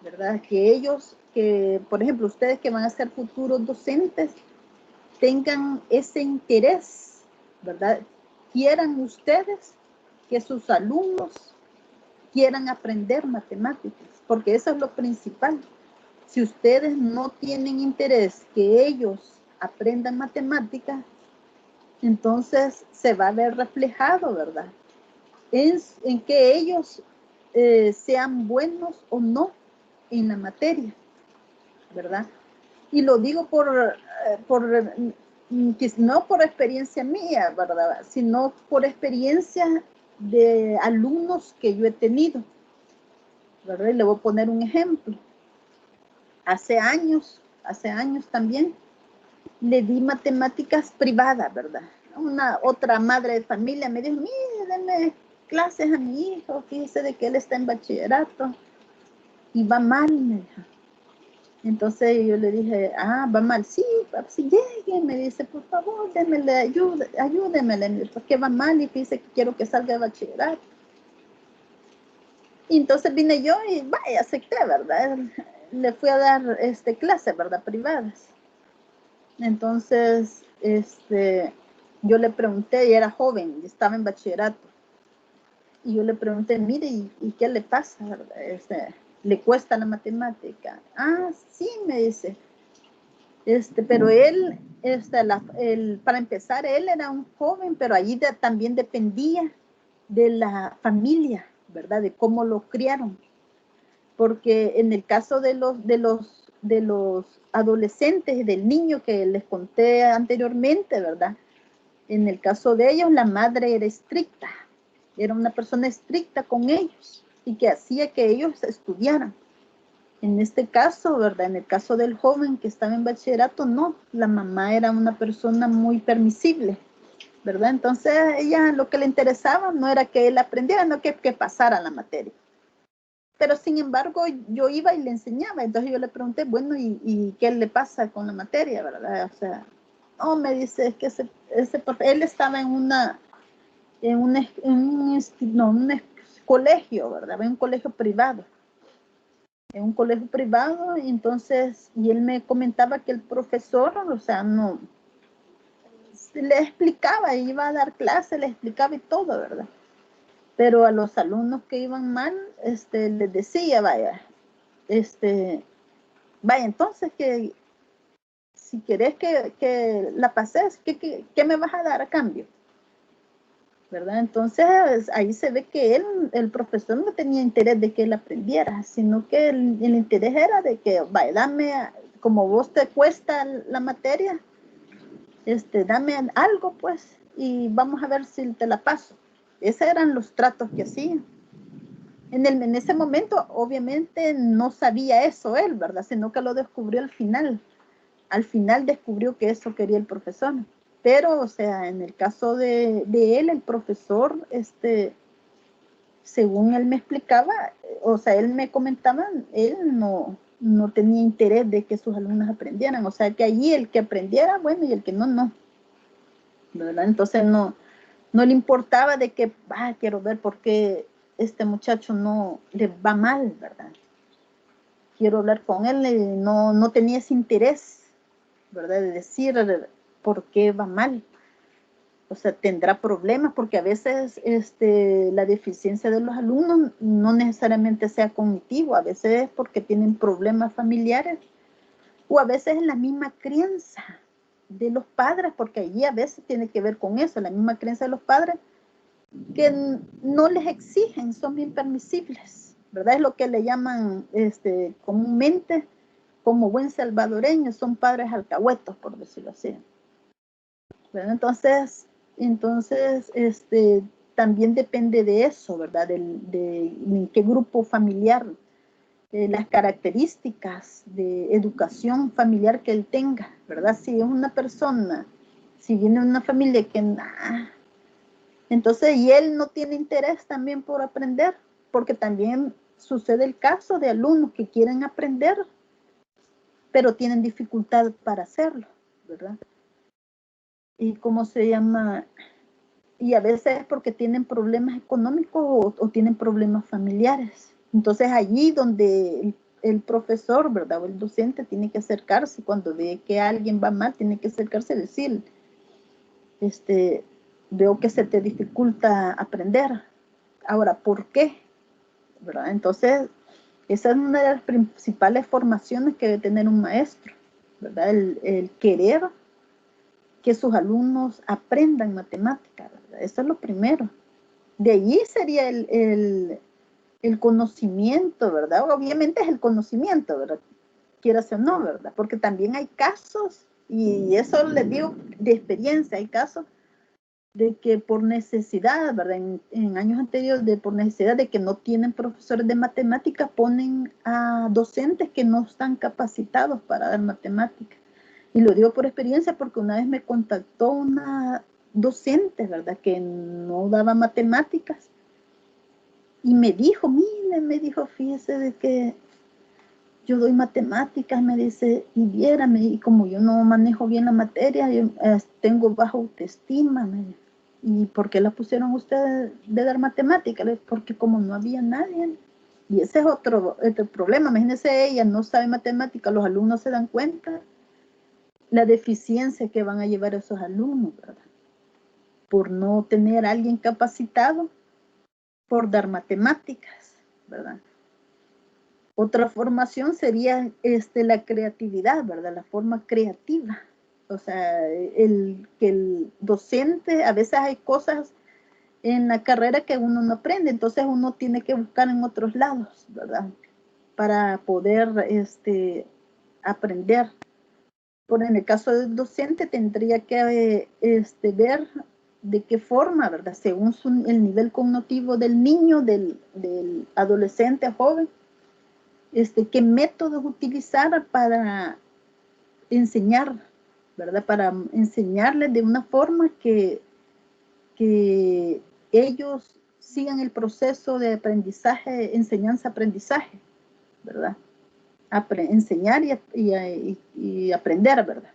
¿verdad? Que ellos, por ejemplo, ustedes que van a ser futuros docentes, tengan ese interés, ¿verdad? Quieran ustedes que sus alumnos quieran aprender matemáticas, porque eso es lo principal. Si ustedes no tienen interés que ellos aprendan matemáticas, entonces se va a ver reflejado, ¿verdad? En que ellos sean buenos o no en la materia, ¿verdad? Y lo digo no por experiencia mía, ¿verdad? Sino por experiencia de alumnos que yo he tenido, ¿verdad? Y le voy a poner un ejemplo. Hace años también, le di matemáticas privadas, ¿verdad? Una otra madre de familia me dijo, mire, denle clases a mi hijo, fíjese de que él está en bachillerato y va mal, me dijo. Entonces yo le dije, va mal, sí, si llegue, me dice, por favor, ayúdemele, porque va mal y dice que quiero que salga de bachillerato. Y entonces vine yo y vaya, acepté, ¿verdad? Le fui a dar clases, ¿verdad? Privadas. Entonces, yo le pregunté, y era joven, estaba en bachillerato, y yo le pregunté, mire, ¿y qué le pasa? ¿Le cuesta la matemática? Sí, me dice. Pero él, para empezar, él era un joven, pero allí también dependía de la familia, ¿verdad? De cómo lo criaron. Porque en el caso de los adolescentes, del niño que les conté anteriormente, ¿verdad? En el caso de ellos, la madre era una persona estricta con ellos y que hacía que ellos estudiaran. En este caso, ¿verdad? En el caso del joven que estaba en bachillerato, no, la mamá era una persona muy permisible, ¿verdad? Entonces, ella lo que le interesaba no era que él aprendiera, no que pasara la materia. Pero sin embargo, yo iba y le enseñaba, entonces yo le pregunté, bueno, ¿y qué le pasa con la materia, verdad? O sea, no, me dice, es que él estaba en un colegio, ¿verdad? En un colegio privado. En un colegio privado, entonces, y él me comentaba que el profesor, o sea, no, le explicaba, iba a dar clase, le explicaba y todo, ¿verdad? Pero a los alumnos que iban mal, les decía, vaya, entonces que si querés que la pases, ¿qué me vas a dar a cambio? ¿Verdad? Entonces ahí se ve que el profesor no tenía interés de que él aprendiera, sino que el interés era de que, vaya, dame, como vos te cuesta la materia, dame algo pues y vamos a ver si te la paso. Esos eran los tratos que hacían. En ese momento, obviamente, no sabía eso él, ¿verdad? Sino que lo descubrió al final. Al final descubrió que eso quería el profesor. Pero, o sea, en el caso de él, el profesor, según él me explicaba, o sea, él me comentaba, él no tenía interés de que sus alumnos aprendieran. O sea, que allí el que aprendiera, bueno, y el que no, ¿verdad? Entonces no le importaba de que, quiero ver por qué este muchacho no le va mal, ¿verdad? Quiero hablar con él, no tenía ese interés, ¿verdad? De decir por qué va mal. O sea, tendrá problemas porque a veces la deficiencia de los alumnos no necesariamente sea cognitivo, a veces es porque tienen problemas familiares o a veces es la misma crianza de los padres, porque allí a veces tiene que ver con eso, la misma creencia de los padres que no les exigen, son bien permisibles, ¿verdad? Es lo que le llaman comúnmente como buen salvadoreño, son padres alcahuetos, por decirlo así. ¿Verdad? Entonces, también depende de eso, ¿verdad? De en qué grupo familiar, las características de educación familiar que él tenga, ¿verdad? Si es una persona, si viene de una familia que entonces, y él no tiene interés también por aprender, porque también sucede el caso de alumnos que quieren aprender, pero tienen dificultad para hacerlo, ¿verdad? Y cómo se llama, y a veces es porque tienen problemas económicos o tienen problemas familiares. Entonces, allí donde el profesor, ¿verdad? O el docente tiene que acercarse, cuando ve que alguien va mal, tiene que acercarse y decir, veo que se te dificulta aprender. Ahora, ¿por qué? ¿Verdad? Entonces, esa es una de las principales formaciones que debe tener un maestro, ¿verdad? El querer que sus alumnos aprendan matemáticas, ¿verdad? Eso es lo primero. De allí sería el conocimiento, ¿verdad? Obviamente es el conocimiento, ¿verdad? Quieras o no, ¿verdad? Porque también hay casos, y eso les digo de experiencia, hay casos de que por necesidad, ¿verdad? En años anteriores, por necesidad de que no tienen profesores de matemáticas, ponen a docentes que no están capacitados para dar matemáticas. Y lo digo por experiencia porque una vez me contactó una docente, ¿verdad? Que no daba matemáticas. Y me dijo, mire, me dijo, fíjese de que yo doy matemáticas, me dice, y viérame, y como yo no manejo bien la materia, yo tengo baja autoestima, me dijo. ¿Y por qué la pusieron ustedes de dar matemáticas? Porque como no había nadie. Y ese es otro problema. Imagínense, ella no sabe matemáticas, los alumnos se dan cuenta la deficiencia que van a llevar esos alumnos, ¿verdad? Por no tener a alguien capacitado por dar matemáticas, ¿verdad? Otra formación sería la creatividad, ¿verdad? La forma creativa. O sea, que el docente, a veces hay cosas en la carrera que uno no aprende, entonces uno tiene que buscar en otros lados, ¿verdad? Para poder aprender. Por en el caso del docente tendría que ver de qué forma, ¿verdad? Según el nivel cognitivo del niño, del adolescente, joven, qué métodos utilizar para enseñar, ¿verdad? Para enseñarles de una forma que ellos sigan el proceso de aprendizaje, enseñanza-aprendizaje, ¿verdad? Enseñar y aprender, ¿verdad?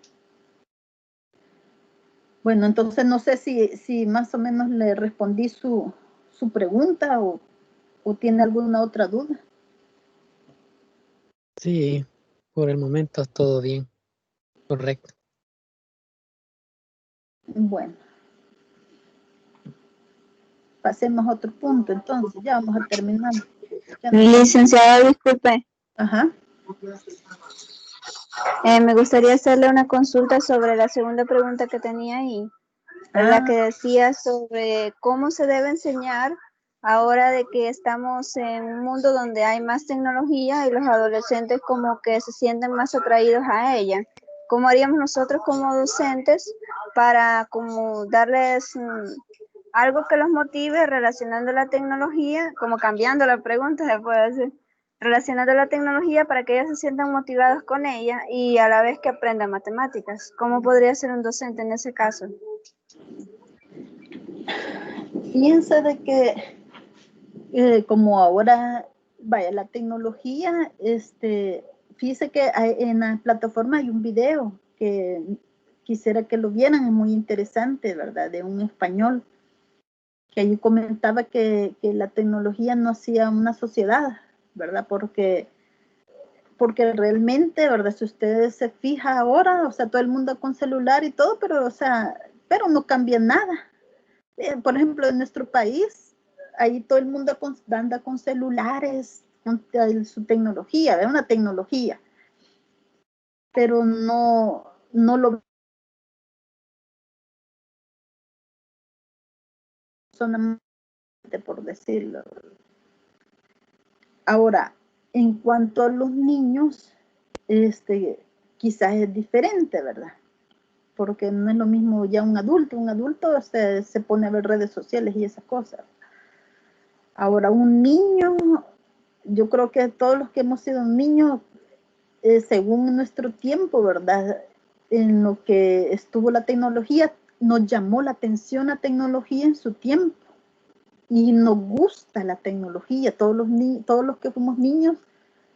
Bueno, entonces no sé si más o menos le respondí su pregunta o tiene alguna otra duda. Sí, por el momento todo bien, correcto. Bueno, pasemos a otro punto, entonces ya vamos a terminar. Licenciada, disculpe. Ajá. Me gustaría hacerle una consulta sobre la segunda pregunta que tenía ahí, la que decía sobre cómo se debe enseñar ahora de que estamos en un mundo donde hay más tecnología y los adolescentes como que se sienten más atraídos a ella. ¿Cómo haríamos nosotros como docentes para como darles algo que los motive relacionando la tecnología, como cambiando la pregunta, se puede decir, relacionando la tecnología para que ellos se sientan motivados con ella y a la vez que aprendan matemáticas. ¿Cómo podría ser un docente en ese caso? Piensa de que como ahora, vaya, la tecnología, fíjese que en la plataforma hay un video que quisiera que lo vieran, es muy interesante, ¿verdad? De un español, que allí comentaba que la tecnología no hacía una sociedad, ¿verdad? Porque realmente, ¿verdad? Si ustedes se fijan ahora, o sea, todo el mundo con celular y todo, pero, o sea, pero no cambia nada. Por ejemplo, en nuestro país, ahí todo el mundo anda con celulares, con su tecnología, ¿verdad? Una tecnología, pero no lo solamente por decirlo. Ahora, en cuanto a los niños, quizás es diferente, ¿verdad? Porque no es lo mismo ya un adulto se pone a ver redes sociales y esas cosas. Ahora, un niño, yo creo que todos los que hemos sido niños, según nuestro tiempo, ¿verdad? En lo que estuvo la tecnología, nos llamó la atención la tecnología en su tiempo. Y nos gusta la tecnología, todos los que fuimos niños,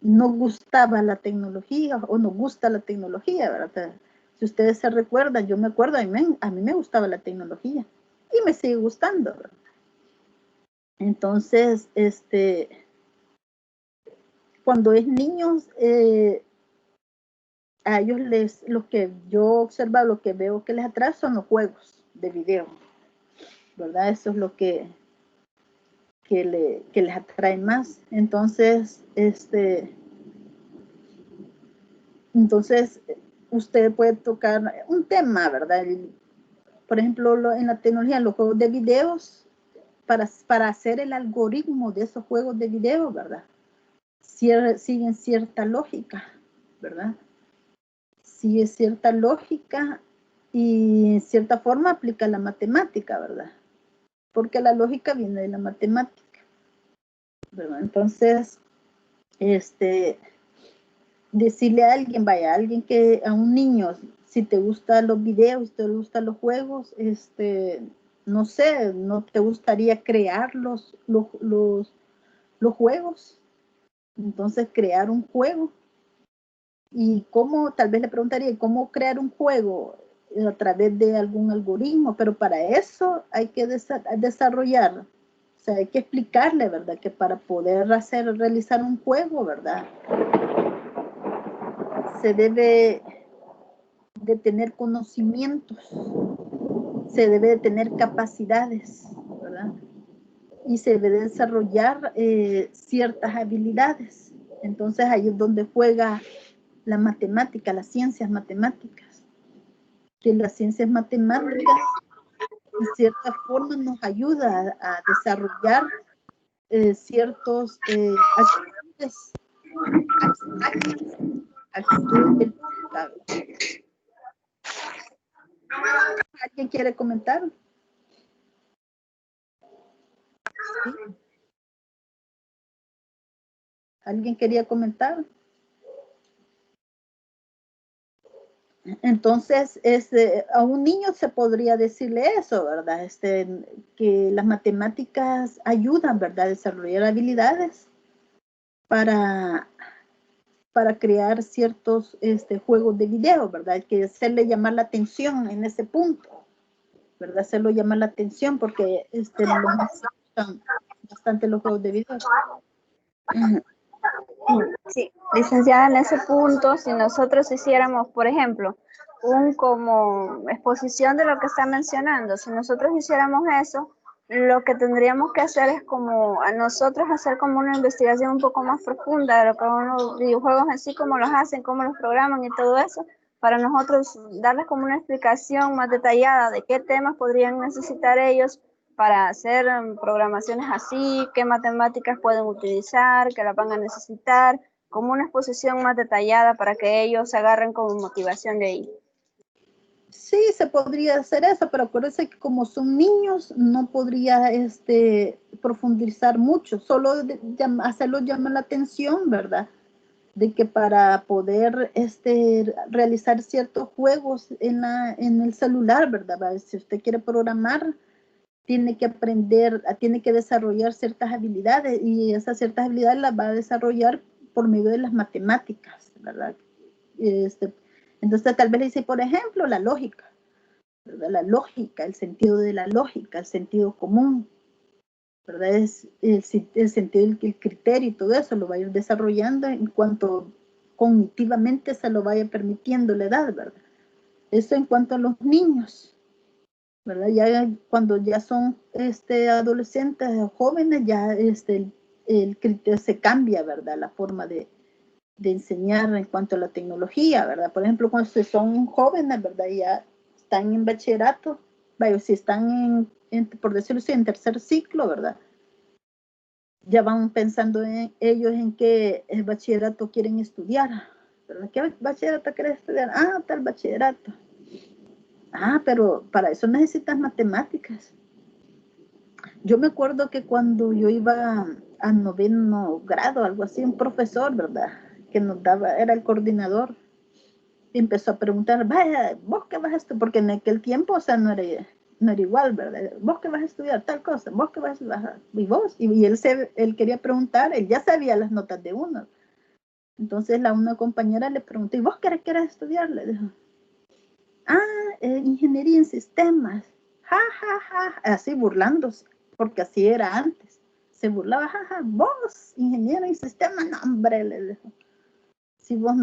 nos gustaba la tecnología o nos gusta la tecnología, ¿verdad? Si ustedes se recuerdan, yo me acuerdo, a mí me gustaba la tecnología y me sigue gustando, ¿verdad? Entonces, cuando es niños, a ellos lo que yo observo, lo que veo que les atrae son los juegos de video, ¿verdad? Eso es lo que les atrae más. Entonces, usted puede tocar un tema, ¿verdad? Por ejemplo, en la tecnología, los juegos de videos, para hacer el algoritmo de esos juegos de video, ¿verdad? Siguen cierta lógica, ¿verdad? Sigue cierta lógica y en cierta forma aplica la matemática, ¿verdad? Porque la lógica viene de la matemática, ¿verdad? Entonces, decirle a alguien, vaya, a un niño, si te gustan los videos, si te gustan los juegos, no sé, ¿no te gustaría crear los juegos? Entonces, crear un juego. Y cómo, tal vez le preguntaría, ¿cómo crear un juego a través de algún algoritmo? Pero para eso hay que desarrollar, o sea, hay que explicarle, ¿verdad? Que para poder realizar un juego, ¿verdad? Se debe de tener conocimientos, se debe de tener capacidades, ¿verdad? Y se debe desarrollar ciertas habilidades. Entonces ahí es donde juega la matemática, las ciencias matemáticas. Que las ciencias matemáticas, de cierta forma, nos ayuda a desarrollar ciertos actitudes del mercado. ¿Alguien quiere comentar? ¿Sí? ¿Alguien quería comentar? Entonces, a un niño se podría decirle eso, ¿verdad? Que las matemáticas ayudan, ¿verdad? A desarrollar habilidades para crear ciertos juegos de video, ¿verdad? Hay que hacerle llamar la atención en ese punto, ¿verdad? Hacerlo llamar la atención porque los gustan bastante los juegos de video. Sí, licenciada, en ese punto, si nosotros hiciéramos, por ejemplo, como exposición de lo que está mencionando, si nosotros hiciéramos eso, lo que tendríamos que hacer es como a nosotros hacer como una investigación un poco más profunda de lo que son los videojuegos en sí, cómo los hacen, cómo los programan y todo eso, para nosotros darles como una explicación más detallada de qué temas podrían necesitar ellos para hacer programaciones así, qué matemáticas pueden utilizar, qué las van a necesitar, como una exposición más detallada para que ellos se agarren como motivación de ahí. Sí, se podría hacer eso, pero acuérdense que como son niños, no podría profundizar mucho, solo hacerlo llamar la atención, ¿verdad? De que para poder realizar ciertos juegos en el celular, ¿verdad? Si usted quiere programar, tiene que aprender, tiene que desarrollar ciertas habilidades y esas ciertas habilidades las va a desarrollar por medio de las matemáticas, ¿verdad? Entonces tal vez le dice, por ejemplo, la lógica, ¿verdad? La lógica, el sentido de la lógica, el sentido común, ¿verdad? Es el sentido, el criterio y todo eso lo va a ir desarrollando en cuanto cognitivamente se lo vaya permitiendo la edad, ¿verdad? Eso en cuanto a los niños, ¿verdad? Ya cuando ya son adolescentes o jóvenes, ya el criterio se cambia, ¿verdad? La forma de enseñar en cuanto a la tecnología, ¿verdad? Por ejemplo, cuando son jóvenes, ¿verdad? Ya están en bachillerato, vaya, si están por decirlo así, en tercer ciclo, ¿verdad? Ya van pensando ellos en qué bachillerato quieren estudiar, ¿verdad? ¿Qué bachillerato quieren estudiar? Ah, tal bachillerato. Ah, pero para eso necesitas matemáticas. Yo me acuerdo que cuando yo iba a noveno grado, algo así, un profesor, ¿verdad? Que nos daba, era el coordinador, y empezó a preguntar, vaya, ¿vos qué vas a estudiar? Porque en aquel tiempo, o sea, no era igual, ¿verdad? ¿Vos qué vas a estudiar? Tal cosa, ¿vos qué vas a estudiar? ¿Y vos? Y él quería preguntar, él ya sabía las notas de uno. Entonces una compañera le preguntó, ¿y vos qué querés estudiar? Le dijo, ingeniería en sistemas. Ja, ja, ja, así burlándose, porque así era antes. Se burlaba, ja, ja, vos, ingeniero en sistemas, no, hombre, le dijo. Si vos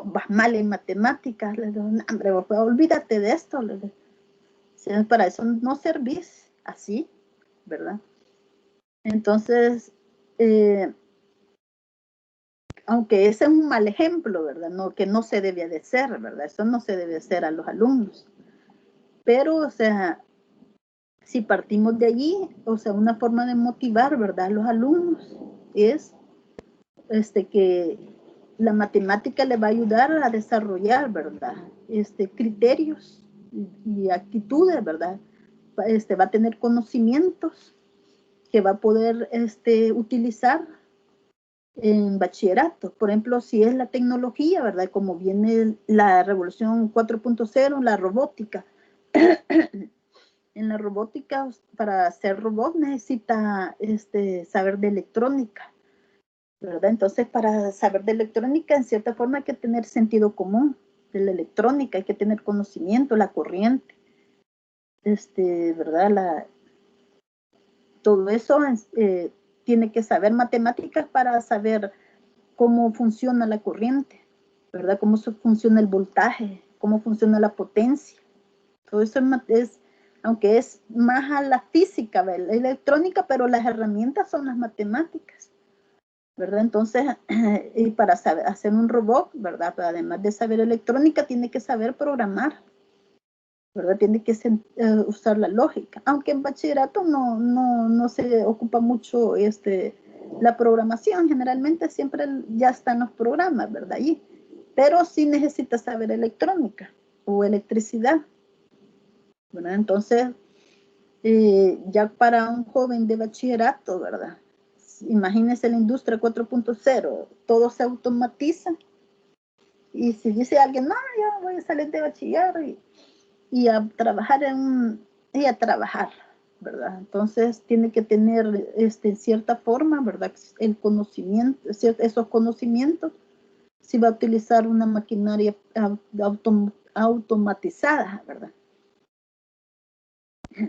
vas mal en matemáticas, le digo, no, hombre, vos, olvídate de esto, le digo. Si para eso no servís así, ¿verdad? Entonces, aunque ese es un mal ejemplo, ¿verdad? No, que no se debe de hacer, ¿verdad? Eso no se debe hacer a los alumnos. Pero, o sea, si partimos de allí, o sea, una forma de motivar, ¿verdad? A los alumnos es que la matemática le va a ayudar a desarrollar, ¿verdad? Criterios y actitudes, ¿verdad? Va a tener conocimientos que va a poder utilizar en bachillerato. Por ejemplo, si es la tecnología, ¿verdad? Como viene la revolución 4.0, la robótica. En la robótica, para ser robot necesita saber de electrónica, ¿verdad? Entonces, para saber de electrónica, en cierta forma hay que tener sentido común de la electrónica, hay que tener conocimiento, la corriente, ¿verdad? Todo eso tiene que saber matemáticas para saber cómo funciona la corriente, ¿verdad? Cómo funciona el voltaje, cómo funciona la potencia. Todo eso aunque es más a la física, la electrónica, pero las herramientas son las matemáticas, ¿verdad? Entonces, y para hacer un robot, ¿verdad? Pero además de saber electrónica, tiene que saber programar, ¿verdad? Tiene que usar la lógica, aunque en bachillerato no se ocupa mucho la programación, generalmente siempre ya están los programas, ¿verdad? Allí, pero sí necesita saber electrónica o electricidad, ¿verdad? Entonces, ya para un joven de bachillerato, ¿verdad? Imagínese la industria 4.0, todo se automatiza, y si dice alguien, no, yo voy a salir de bachiller y a trabajar y a trabajar, ¿verdad? Entonces tiene que tener cierta forma, ¿verdad? El conocimiento, esos conocimientos, si va a utilizar una maquinaria automatizada, ¿verdad?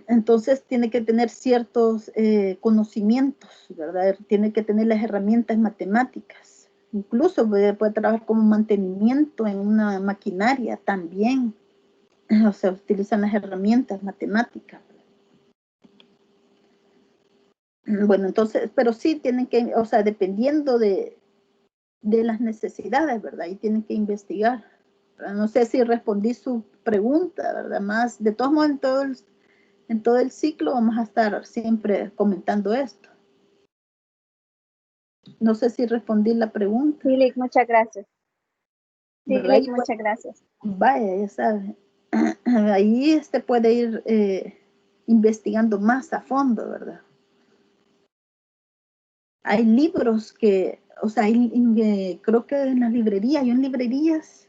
Entonces tiene que tener ciertos conocimientos, ¿verdad? Tiene que tener las herramientas matemáticas. Incluso puede trabajar como mantenimiento en una maquinaria también. O sea, utilizan las herramientas matemáticas. Bueno, entonces, pero sí tienen que, o sea, dependiendo de las necesidades, ¿verdad? Y tienen que investigar. ¿Verdad? No sé si respondí su pregunta, ¿verdad? Más, de todos modos, en todo el ciclo vamos a estar siempre comentando esto. No sé si respondí la pregunta. Sí, Lick, muchas gracias. Sí, Lick, muchas gracias. Vaya, ya sabe. ahí puede ir investigando más a fondo, ¿verdad? Hay libros que, o sea, creo que en las librerías, yo en librerías,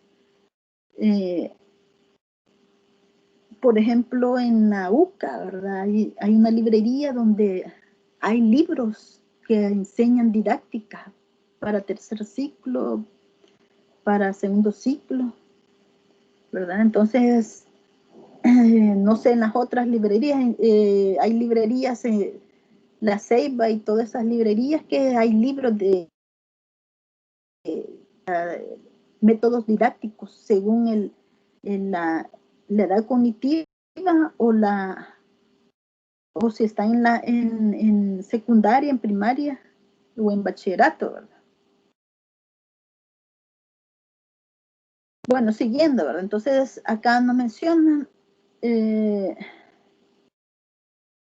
por ejemplo, en la UCA, ¿verdad? Hay una librería donde hay libros que enseñan didáctica para tercer ciclo, para segundo ciclo, ¿verdad? Entonces, no sé, en las otras librerías, hay librerías, La Ceiba y todas esas librerías que hay libros de métodos didácticos según la edad cognitiva o o si está en secundaria, en primaria o en bachillerato, ¿verdad? Bueno, siguiendo, ¿verdad? Entonces, acá nos mencionan,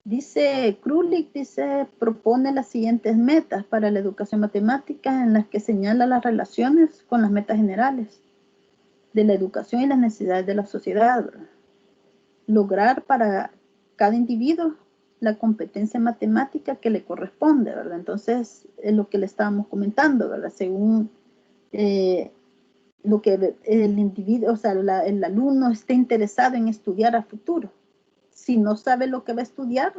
dice Krulik, propone las siguientes metas para la educación matemática en las que señala las relaciones con las metas generales de la educación y las necesidades de la sociedad, ¿verdad? Lograr para cada individuo la competencia matemática que le corresponde, ¿verdad? Entonces, es lo que le estábamos comentando, ¿verdad? Según lo que el individuo, o sea, el alumno esté interesado en estudiar a futuro. Si no sabe lo que va a estudiar,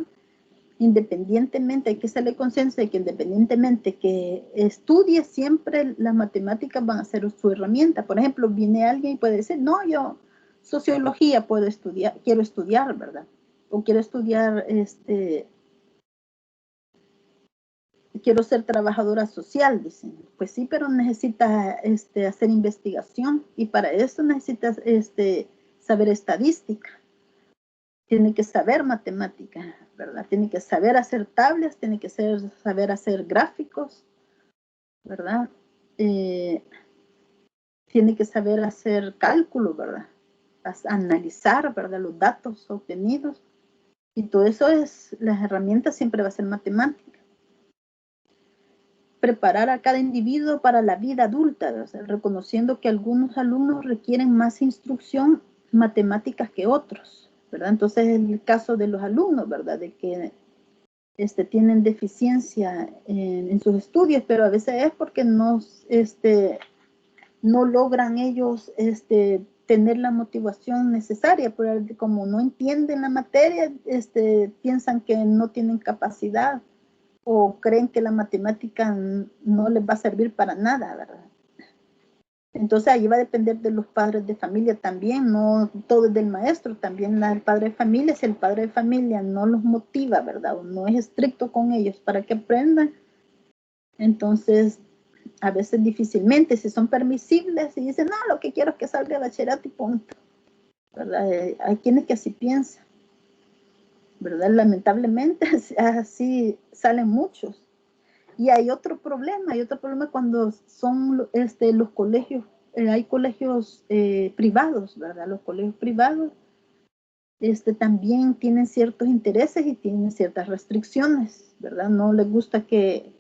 independientemente, hay que hacerle conciencia de que independientemente que estudie, siempre las matemáticas van a ser su herramienta. Por ejemplo, viene alguien y puede decir, no, yo sociología puedo estudiar, quiero estudiar, ¿verdad? O quiero estudiar, quiero ser trabajadora social, dicen. Pues sí, pero necesita hacer investigación y para eso necesitas saber estadística. Tiene que saber matemática, ¿verdad? Tiene que saber hacer tablas, tiene que saber hacer gráficos, ¿verdad? Tiene que saber hacer cálculo, ¿verdad? Analizar, ¿verdad? Los datos obtenidos. Y todo eso las herramientas siempre va a ser matemática. Preparar a cada individuo para la vida adulta, ¿verdad? Reconociendo que algunos alumnos requieren más instrucción matemáticas que otros, ¿verdad? Entonces, en el caso de los alumnos, ¿verdad? De que tienen deficiencia en sus estudios, pero a veces es porque no logran ellos tener la motivación necesaria, pero como no entienden la materia, piensan que no tienen capacidad o creen que la matemática no les va a servir para nada, ¿verdad? Entonces ahí va a depender de los padres de familia también, no todo es del maestro, también el padre de familia, si el padre de familia no los motiva, ¿verdad? O no es estricto con ellos para que aprendan, entonces a veces difícilmente, si son permisibles y dicen, no, lo que quiero es que salga de bachillerato y punto, ¿verdad? Hay quienes que así piensan, ¿verdad? Lamentablemente así salen muchos. Y hay otro problema cuando son los colegios, hay colegios privados, ¿verdad? Los colegios privados también tienen ciertos intereses y tienen ciertas restricciones, ¿verdad? No les gusta que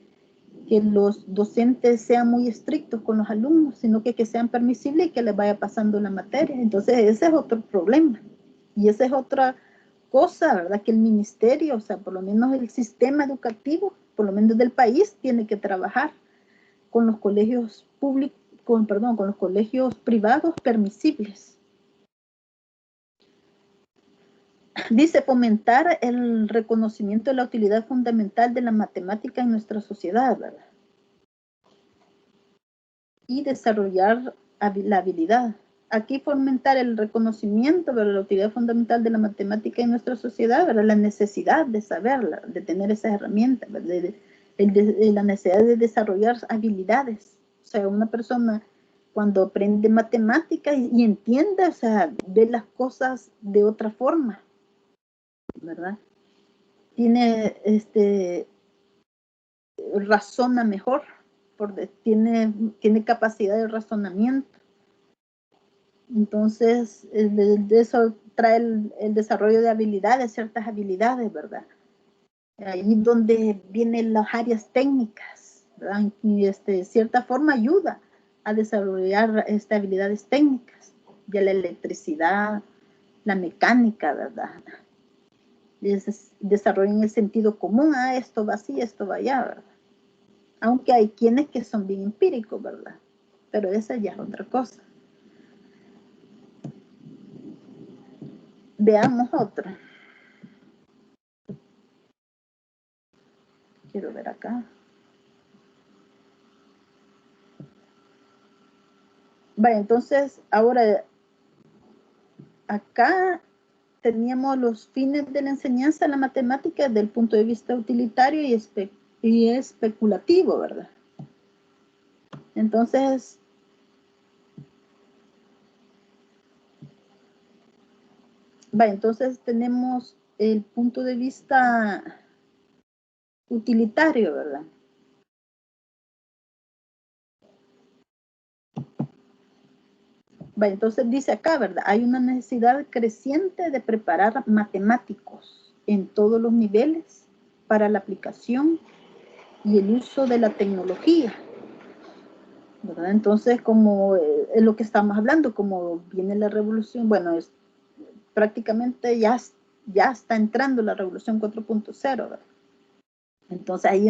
los docentes sean muy estrictos con los alumnos, sino que sean permisibles y que les vaya pasando la materia. Entonces ese es otro problema. Y esa es otra cosa, ¿verdad? Que el ministerio, o sea, por lo menos el sistema educativo, por lo menos del país, tiene que trabajar con los colegios públicos, con los colegios privados permisibles. Dice, fomentar el reconocimiento de la utilidad fundamental de la matemática en nuestra sociedad, ¿verdad? Y desarrollar la habilidad. Aquí fomentar el reconocimiento de la utilidad fundamental de la matemática en nuestra sociedad, ¿verdad? La necesidad de saberla, de tener esas herramientas, la necesidad de desarrollar habilidades. O sea, una persona cuando aprende matemática y entiende, o sea, ve las cosas de otra forma, ¿verdad? Tiene, razona mejor, tiene capacidad de razonamiento. Entonces, de eso trae el desarrollo de habilidades, ciertas habilidades, ¿verdad? Ahí donde vienen las áreas técnicas, ¿verdad? Y cierta forma ayuda a desarrollar habilidades técnicas, de la electricidad, la mecánica, ¿verdad? Desarrollen el sentido común, esto va así, esto va allá, ¿verdad? Aunque hay quienes que son bien empíricos, ¿verdad? Pero esa ya es otra cosa. Veamos otro. Quiero ver acá. Vale, entonces, ahora, acá teníamos los fines de la enseñanza de la matemática desde el punto de vista utilitario y especulativo, ¿verdad? Entonces, entonces tenemos el punto de vista utilitario, ¿verdad? Entonces dice acá, ¿verdad? Hay una necesidad creciente de preparar matemáticos en todos los niveles para la aplicación y el uso de la tecnología, ¿verdad? Entonces, como es lo que estamos hablando, como viene la revolución, bueno, prácticamente ya está entrando la revolución 4.0, ¿verdad? Entonces ahí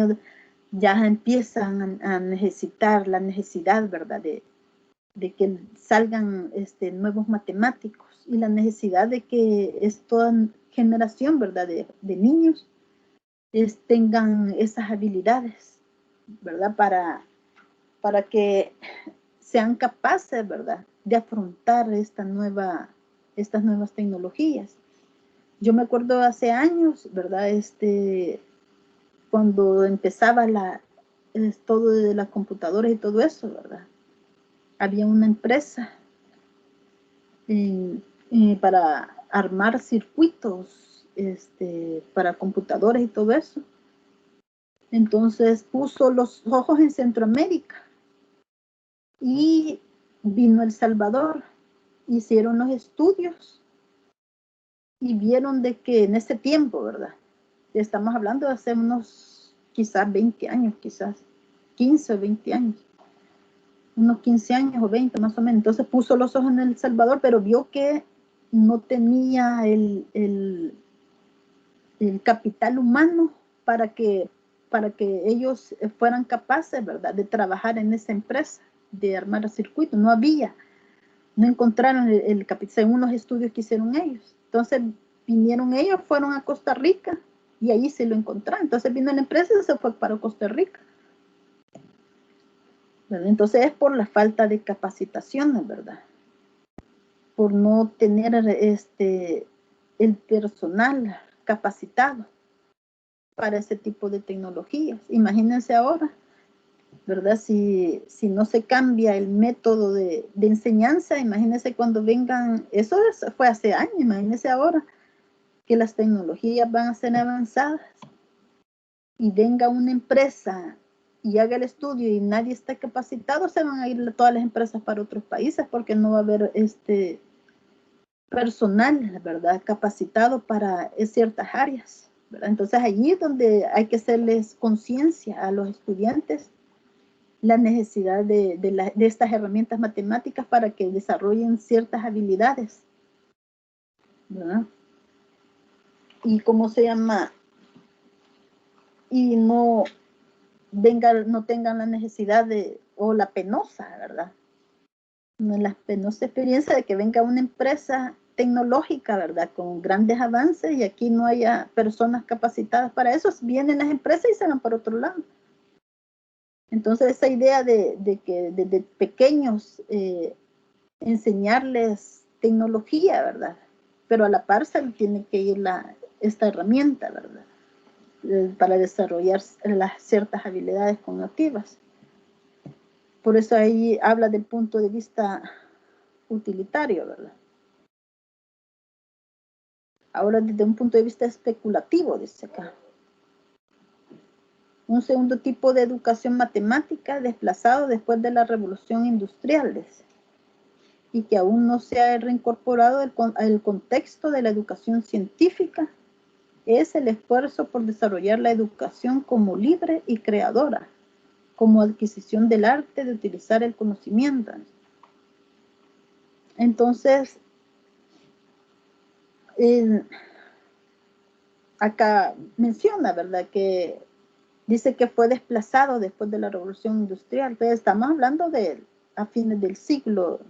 ya empiezan a necesitar la necesidad, ¿verdad? De que salgan nuevos matemáticos y la necesidad de que esta generación, ¿verdad? De niños tengan esas habilidades, ¿verdad? Para que sean capaces, ¿verdad? De afrontar estas nuevas tecnologías. Yo me acuerdo hace años, ¿verdad? Cuando empezaba todo de las computadoras y todo eso, ¿verdad? Había una empresa para armar circuitos para computadores y todo eso. Entonces puso los ojos en Centroamérica y vino a El Salvador, hicieron los estudios y vieron de que en ese tiempo, ¿verdad? Estamos hablando de hace unos quizás 20 años, quizás 15 o 20 años. Unos 15 años o 20 más o menos. Entonces puso los ojos en El Salvador, pero vio que no tenía el capital humano para que ellos fueran capaces, ¿verdad?, de trabajar en esa empresa, de armar el circuito. No encontraron el capital, según los estudios que hicieron ellos. Entonces vinieron ellos, fueron a Costa Rica y ahí se lo encontraron. Entonces vino la empresa y se fue para Costa Rica. ¿Verdad? Entonces es por la falta de capacitaciones, ¿verdad? Por no tener el personal capacitado para ese tipo de tecnologías. Imagínense ahora, ¿verdad? Si no se cambia el método de enseñanza, imagínense cuando vengan, fue hace años, imagínense ahora que las tecnologías van a ser avanzadas y venga una empresa y haga el estudio y nadie está capacitado, se van a ir todas las empresas para otros países porque no va a haber personal, ¿verdad?, capacitado para ciertas áreas, ¿verdad? Entonces allí es donde hay que hacerles conciencia a los estudiantes la necesidad de estas herramientas matemáticas para que desarrollen ciertas habilidades, ¿verdad? Y cómo se llama, y no tengan la necesidad o la penosa, ¿verdad? La penosa experiencia de que venga una empresa tecnológica, ¿verdad?, con grandes avances y aquí no haya personas capacitadas para eso. Vienen las empresas y se van para otro lado. Entonces esa idea de que desde pequeños enseñarles tecnología, ¿verdad? Pero a la par se tiene que ir esta herramienta, ¿verdad?, para desarrollar las ciertas habilidades cognitivas. Por eso ahí habla del punto de vista utilitario, ¿verdad? Ahora desde un punto de vista especulativo, dice acá. Un segundo tipo de educación matemática desplazado después de la revolución industrial, dice, y que aún no se ha reincorporado al contexto de la educación científica, es el esfuerzo por desarrollar la educación como libre y creadora, como adquisición del arte de utilizar el conocimiento. Entonces, acá menciona, ¿verdad? Que dice que fue desplazado después de la Revolución Industrial. Pero estamos hablando de a fines del siglo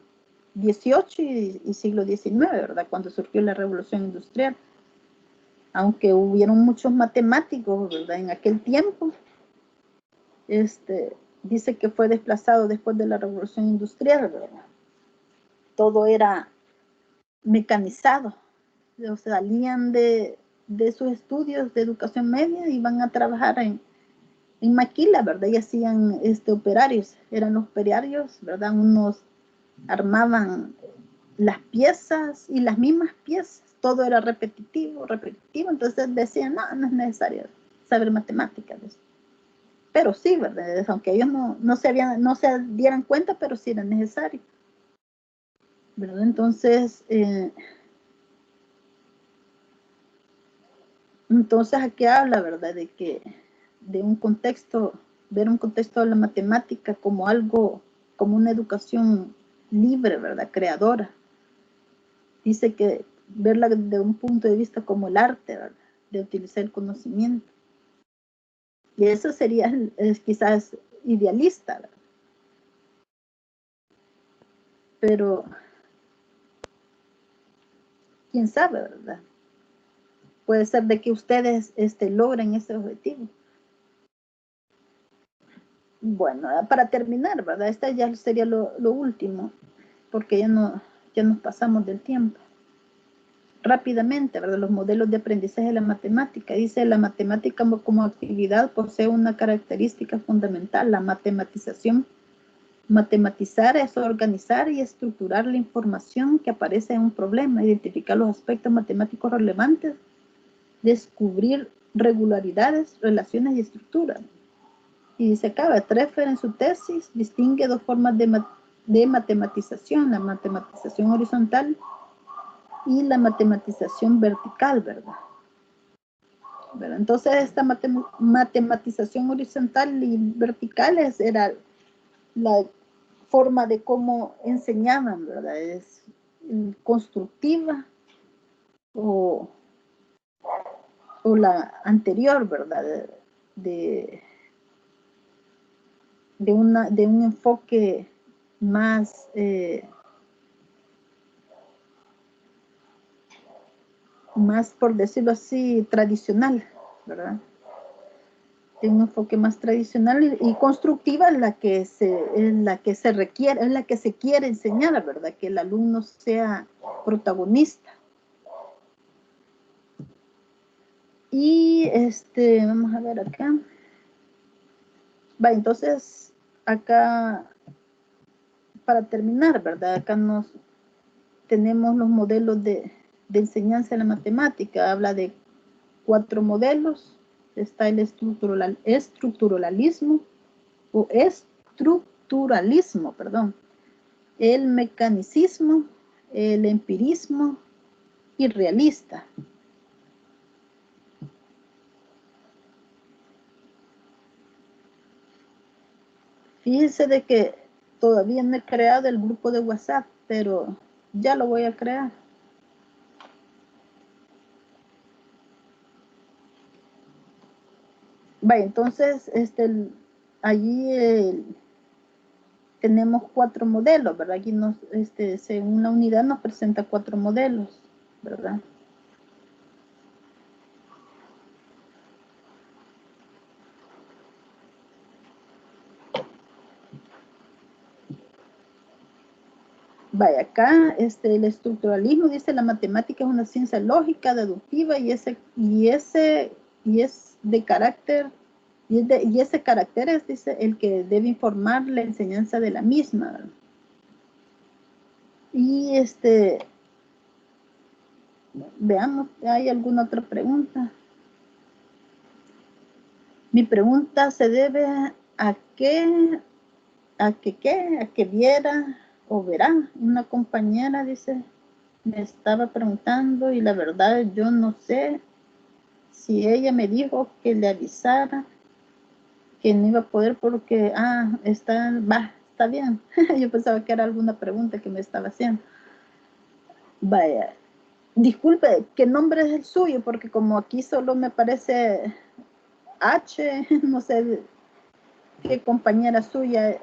XVIII y siglo XIX, ¿verdad? Cuando surgió la Revolución Industrial. Aunque hubieron muchos matemáticos, ¿verdad? En aquel tiempo, dice que fue desplazado después de la Revolución Industrial, ¿verdad? Todo era mecanizado. O sea, salían de sus estudios de educación media y iban a trabajar en maquila, ¿verdad? Y hacían operarios. Eran los operarios, ¿verdad? Unos armaban las piezas y las mismas piezas. Todo era repetitivo. Entonces decían, no es necesario saber matemáticas. Pero sí, ¿verdad? Aunque ellos no se dieran cuenta, pero sí era necesario, ¿verdad? Entonces, aquí habla, ¿verdad? De un contexto, ver un contexto de la matemática como algo, como una educación libre, ¿verdad? Creadora. Dice que verla de un punto de vista como el arte, ¿verdad? De utilizar el conocimiento. Y eso sería quizás idealista, ¿verdad? Pero quién sabe, ¿verdad? Puede ser de que ustedes logren ese objetivo. Bueno, para terminar, ¿verdad? Esta ya sería lo último, porque ya nos pasamos del tiempo. Rápidamente, ¿verdad? Los modelos de aprendizaje de la matemática. Dice, la matemática como actividad posee una característica fundamental, la matematización. Matematizar es organizar y estructurar la información que aparece en un problema, identificar los aspectos matemáticos relevantes, descubrir regularidades, relaciones y estructuras. Y dice acá, Treffer en su tesis distingue dos formas de matematización, la matematización horizontal y la matematización vertical, ¿verdad? Entonces esta matematización horizontal y vertical era la forma de cómo enseñaban, ¿verdad? Es constructiva o la anterior, ¿verdad? De un enfoque más por decirlo así, tradicional, ¿verdad? De un enfoque más tradicional y constructiva es la que se requiere, es la que se quiere enseñar, ¿verdad? Que el alumno sea protagonista. Y vamos a ver acá. Va, entonces, acá, para terminar, ¿verdad? Acá tenemos los modelos de enseñanza de la matemática. Habla de 4 modelos. Está el estructuralismo, perdón. El mecanicismo, el empirismo y realista. Fíjense de que todavía no he creado el grupo de WhatsApp, pero ya lo voy a crear. Vale, entonces, allí tenemos 4 modelos, ¿verdad? Aquí según la unidad nos presenta 4 modelos, ¿verdad? Vaya, acá el estructuralismo dice la matemática es una ciencia lógica, deductiva y es de carácter, y ese carácter es, dice, el que debe informar la enseñanza de la misma, ¿verdad? Y veamos, ¿hay alguna otra pregunta? Mi pregunta se debe a que viera o verá. Una compañera dice, me estaba preguntando y la verdad yo no sé si ella me dijo que le avisara que no iba a poder porque, está bien. Yo pensaba que era alguna pregunta que me estaba haciendo. Vaya, Disculpe, ¿qué nombre es el suyo? Porque como aquí solo me parece H, no sé qué compañera suya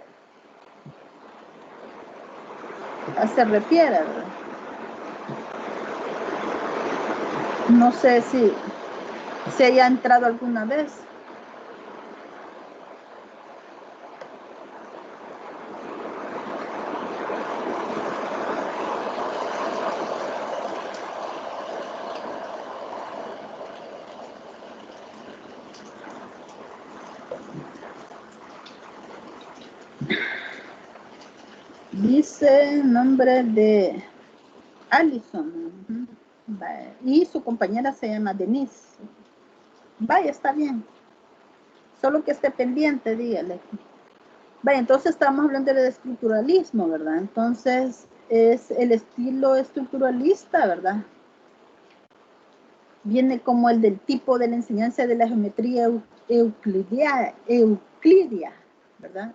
se refiere, ¿verdad? No sé si haya entrado alguna vez. Dice nombre de Allison. Y su compañera se llama Denise. Vaya, está bien. Solo que esté pendiente, dígale. Vaya, entonces estamos hablando del estructuralismo, ¿verdad? Entonces es el estilo estructuralista, ¿verdad? Viene como el del tipo de la enseñanza de la geometría euclidia, ¿verdad?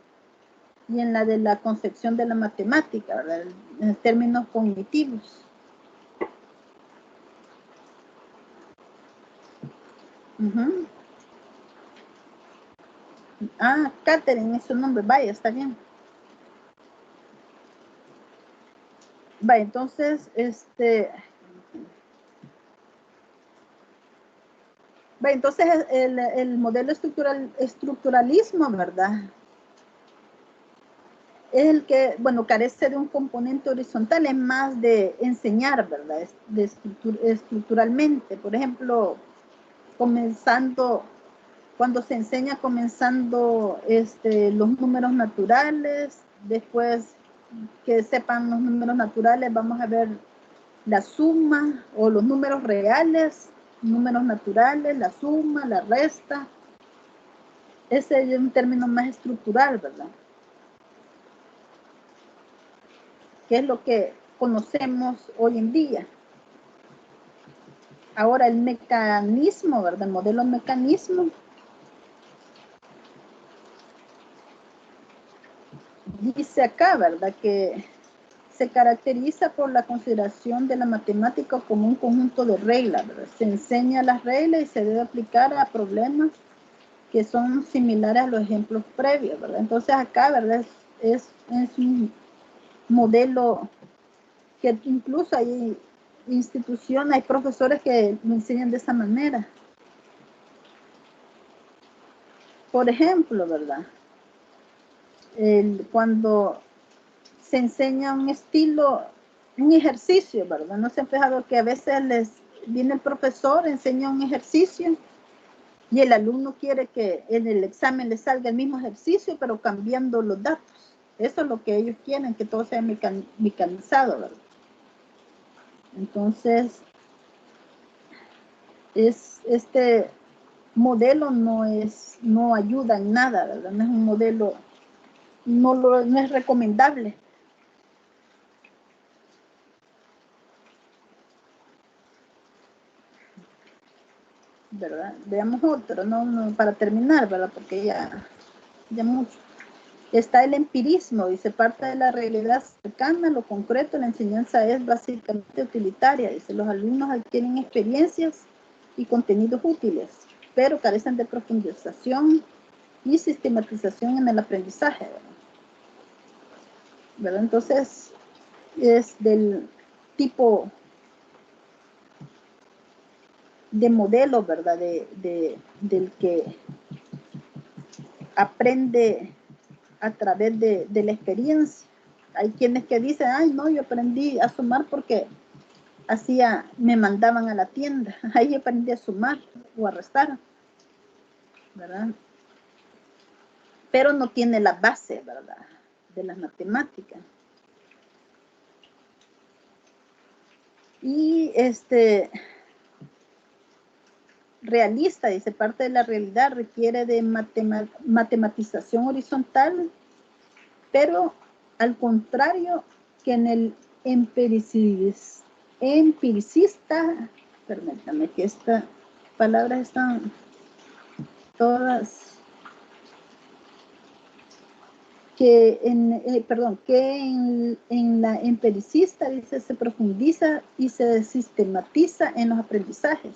Y en la de la concepción de la matemática, ¿verdad? En términos cognitivos. Catherine es su nombre, vaya, está bien. Vaya, entonces, vaya, entonces el modelo estructuralismo, ¿verdad? Es el que, bueno, carece de un componente horizontal, es más de enseñar, ¿verdad? De estructuralmente. Por ejemplo, cuando se enseña comenzando los números naturales, después que sepan los números naturales, vamos a ver la suma o los números reales, números naturales, la suma, la resta. Ese es un término más estructural, ¿verdad? Que es lo que conocemos hoy en día. Ahora el mecanismo, ¿verdad? El modelo mecanismo dice acá, ¿verdad? Que se caracteriza por la consideración de la matemática como un conjunto de reglas, ¿verdad? Se enseña las reglas y se debe aplicar a problemas que son similares a los ejemplos previos, ¿verdad? Entonces acá, ¿verdad? Es un modelo que incluso hay instituciones, hay profesores que lo enseñan de esa manera. Por ejemplo, ¿verdad? Cuando se enseña un estilo, un ejercicio, ¿verdad? ¿No se han fijado que a veces viene el profesor, enseña un ejercicio y el alumno quiere que en el examen le salga el mismo ejercicio, pero cambiando los datos? Eso es lo que ellos quieren, que todo sea mecanizado, ¿verdad? Entonces, este modelo no ayuda en nada, ¿verdad? No es un modelo, no es recomendable. ¿Verdad? Veamos otro, no para terminar, ¿verdad? Porque ya mucho. Está el empirismo, dice, parte de la realidad cercana, lo concreto, la enseñanza es básicamente utilitaria, dice, los alumnos adquieren experiencias y contenidos útiles, pero carecen de profundización y sistematización en el aprendizaje, ¿verdad? Entonces, es del tipo de modelo, ¿verdad? Del que aprende a través de la experiencia. Hay quienes que dicen, ay, no, yo aprendí a sumar porque me mandaban a la tienda, ahí aprendí a sumar o a restar, ¿verdad? Pero no tiene la base, ¿verdad? De las matemáticas. Y realista, dice, parte de la realidad requiere de matematización horizontal, pero al contrario que en el empiricista, permítame que estas palabras están todas, que en la empiricista, dice, se profundiza y se sistematiza en los aprendizajes,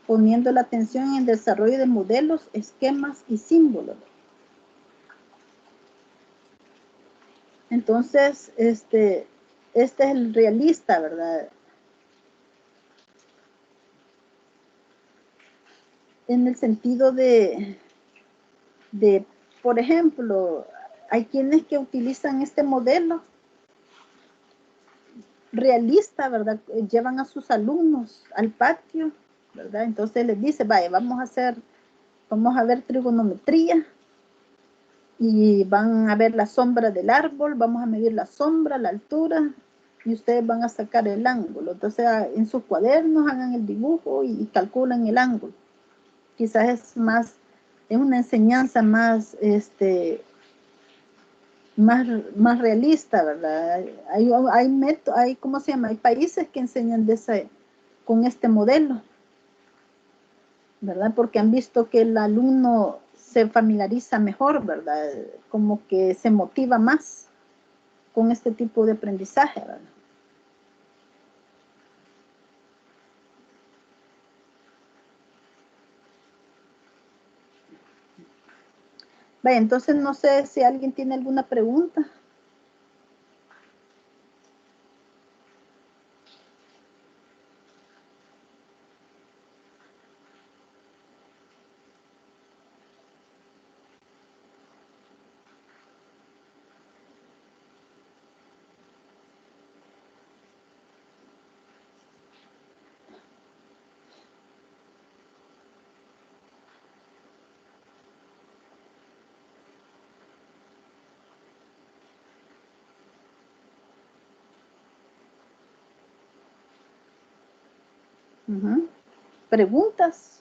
poniendo la atención en el desarrollo de modelos, esquemas y símbolos. Entonces, este es el realista, ¿verdad? En el sentido de, por ejemplo, hay quienes que utilizan este modelo realista, ¿verdad? Llevan a sus alumnos al patio, ¿verdad? Entonces les dice, vaya, vamos a ver trigonometría y van a ver la sombra del árbol, vamos a medir la sombra, la altura y ustedes van a sacar el ángulo. Entonces en sus cuadernos hagan el dibujo y calculan el ángulo. Quizás es una enseñanza más realista, ¿verdad? Hay ¿cómo se llama? Hay países que enseñan con este modelo, ¿verdad? Porque han visto que el alumno se familiariza mejor, ¿verdad? Como que se motiva más con este tipo de aprendizaje, ¿verdad? Vaya, entonces no sé si alguien tiene alguna pregunta. ¿Preguntas?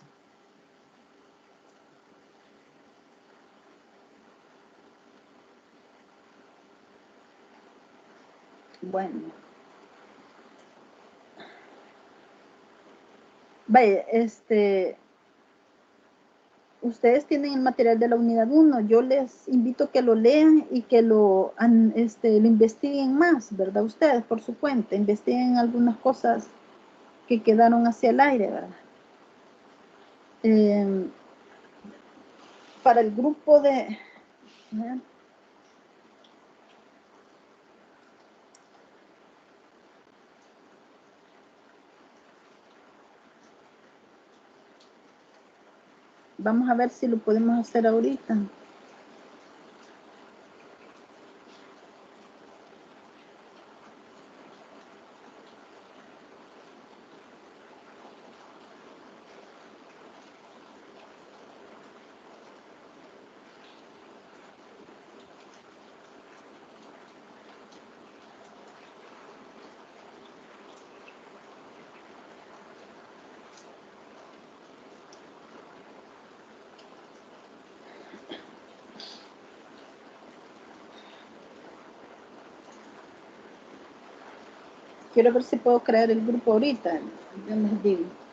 Bueno. Vaya, ustedes tienen el material de la unidad 1. Yo les invito a que lo lean y que lo investiguen más, ¿verdad? Ustedes por su cuenta, investiguen algunas cosas que quedaron hacia el aire, ¿verdad? Para el grupo de... Vamos a ver si lo podemos hacer ahorita. Quiero ver si puedo crear el grupo ahorita. Ya les digo.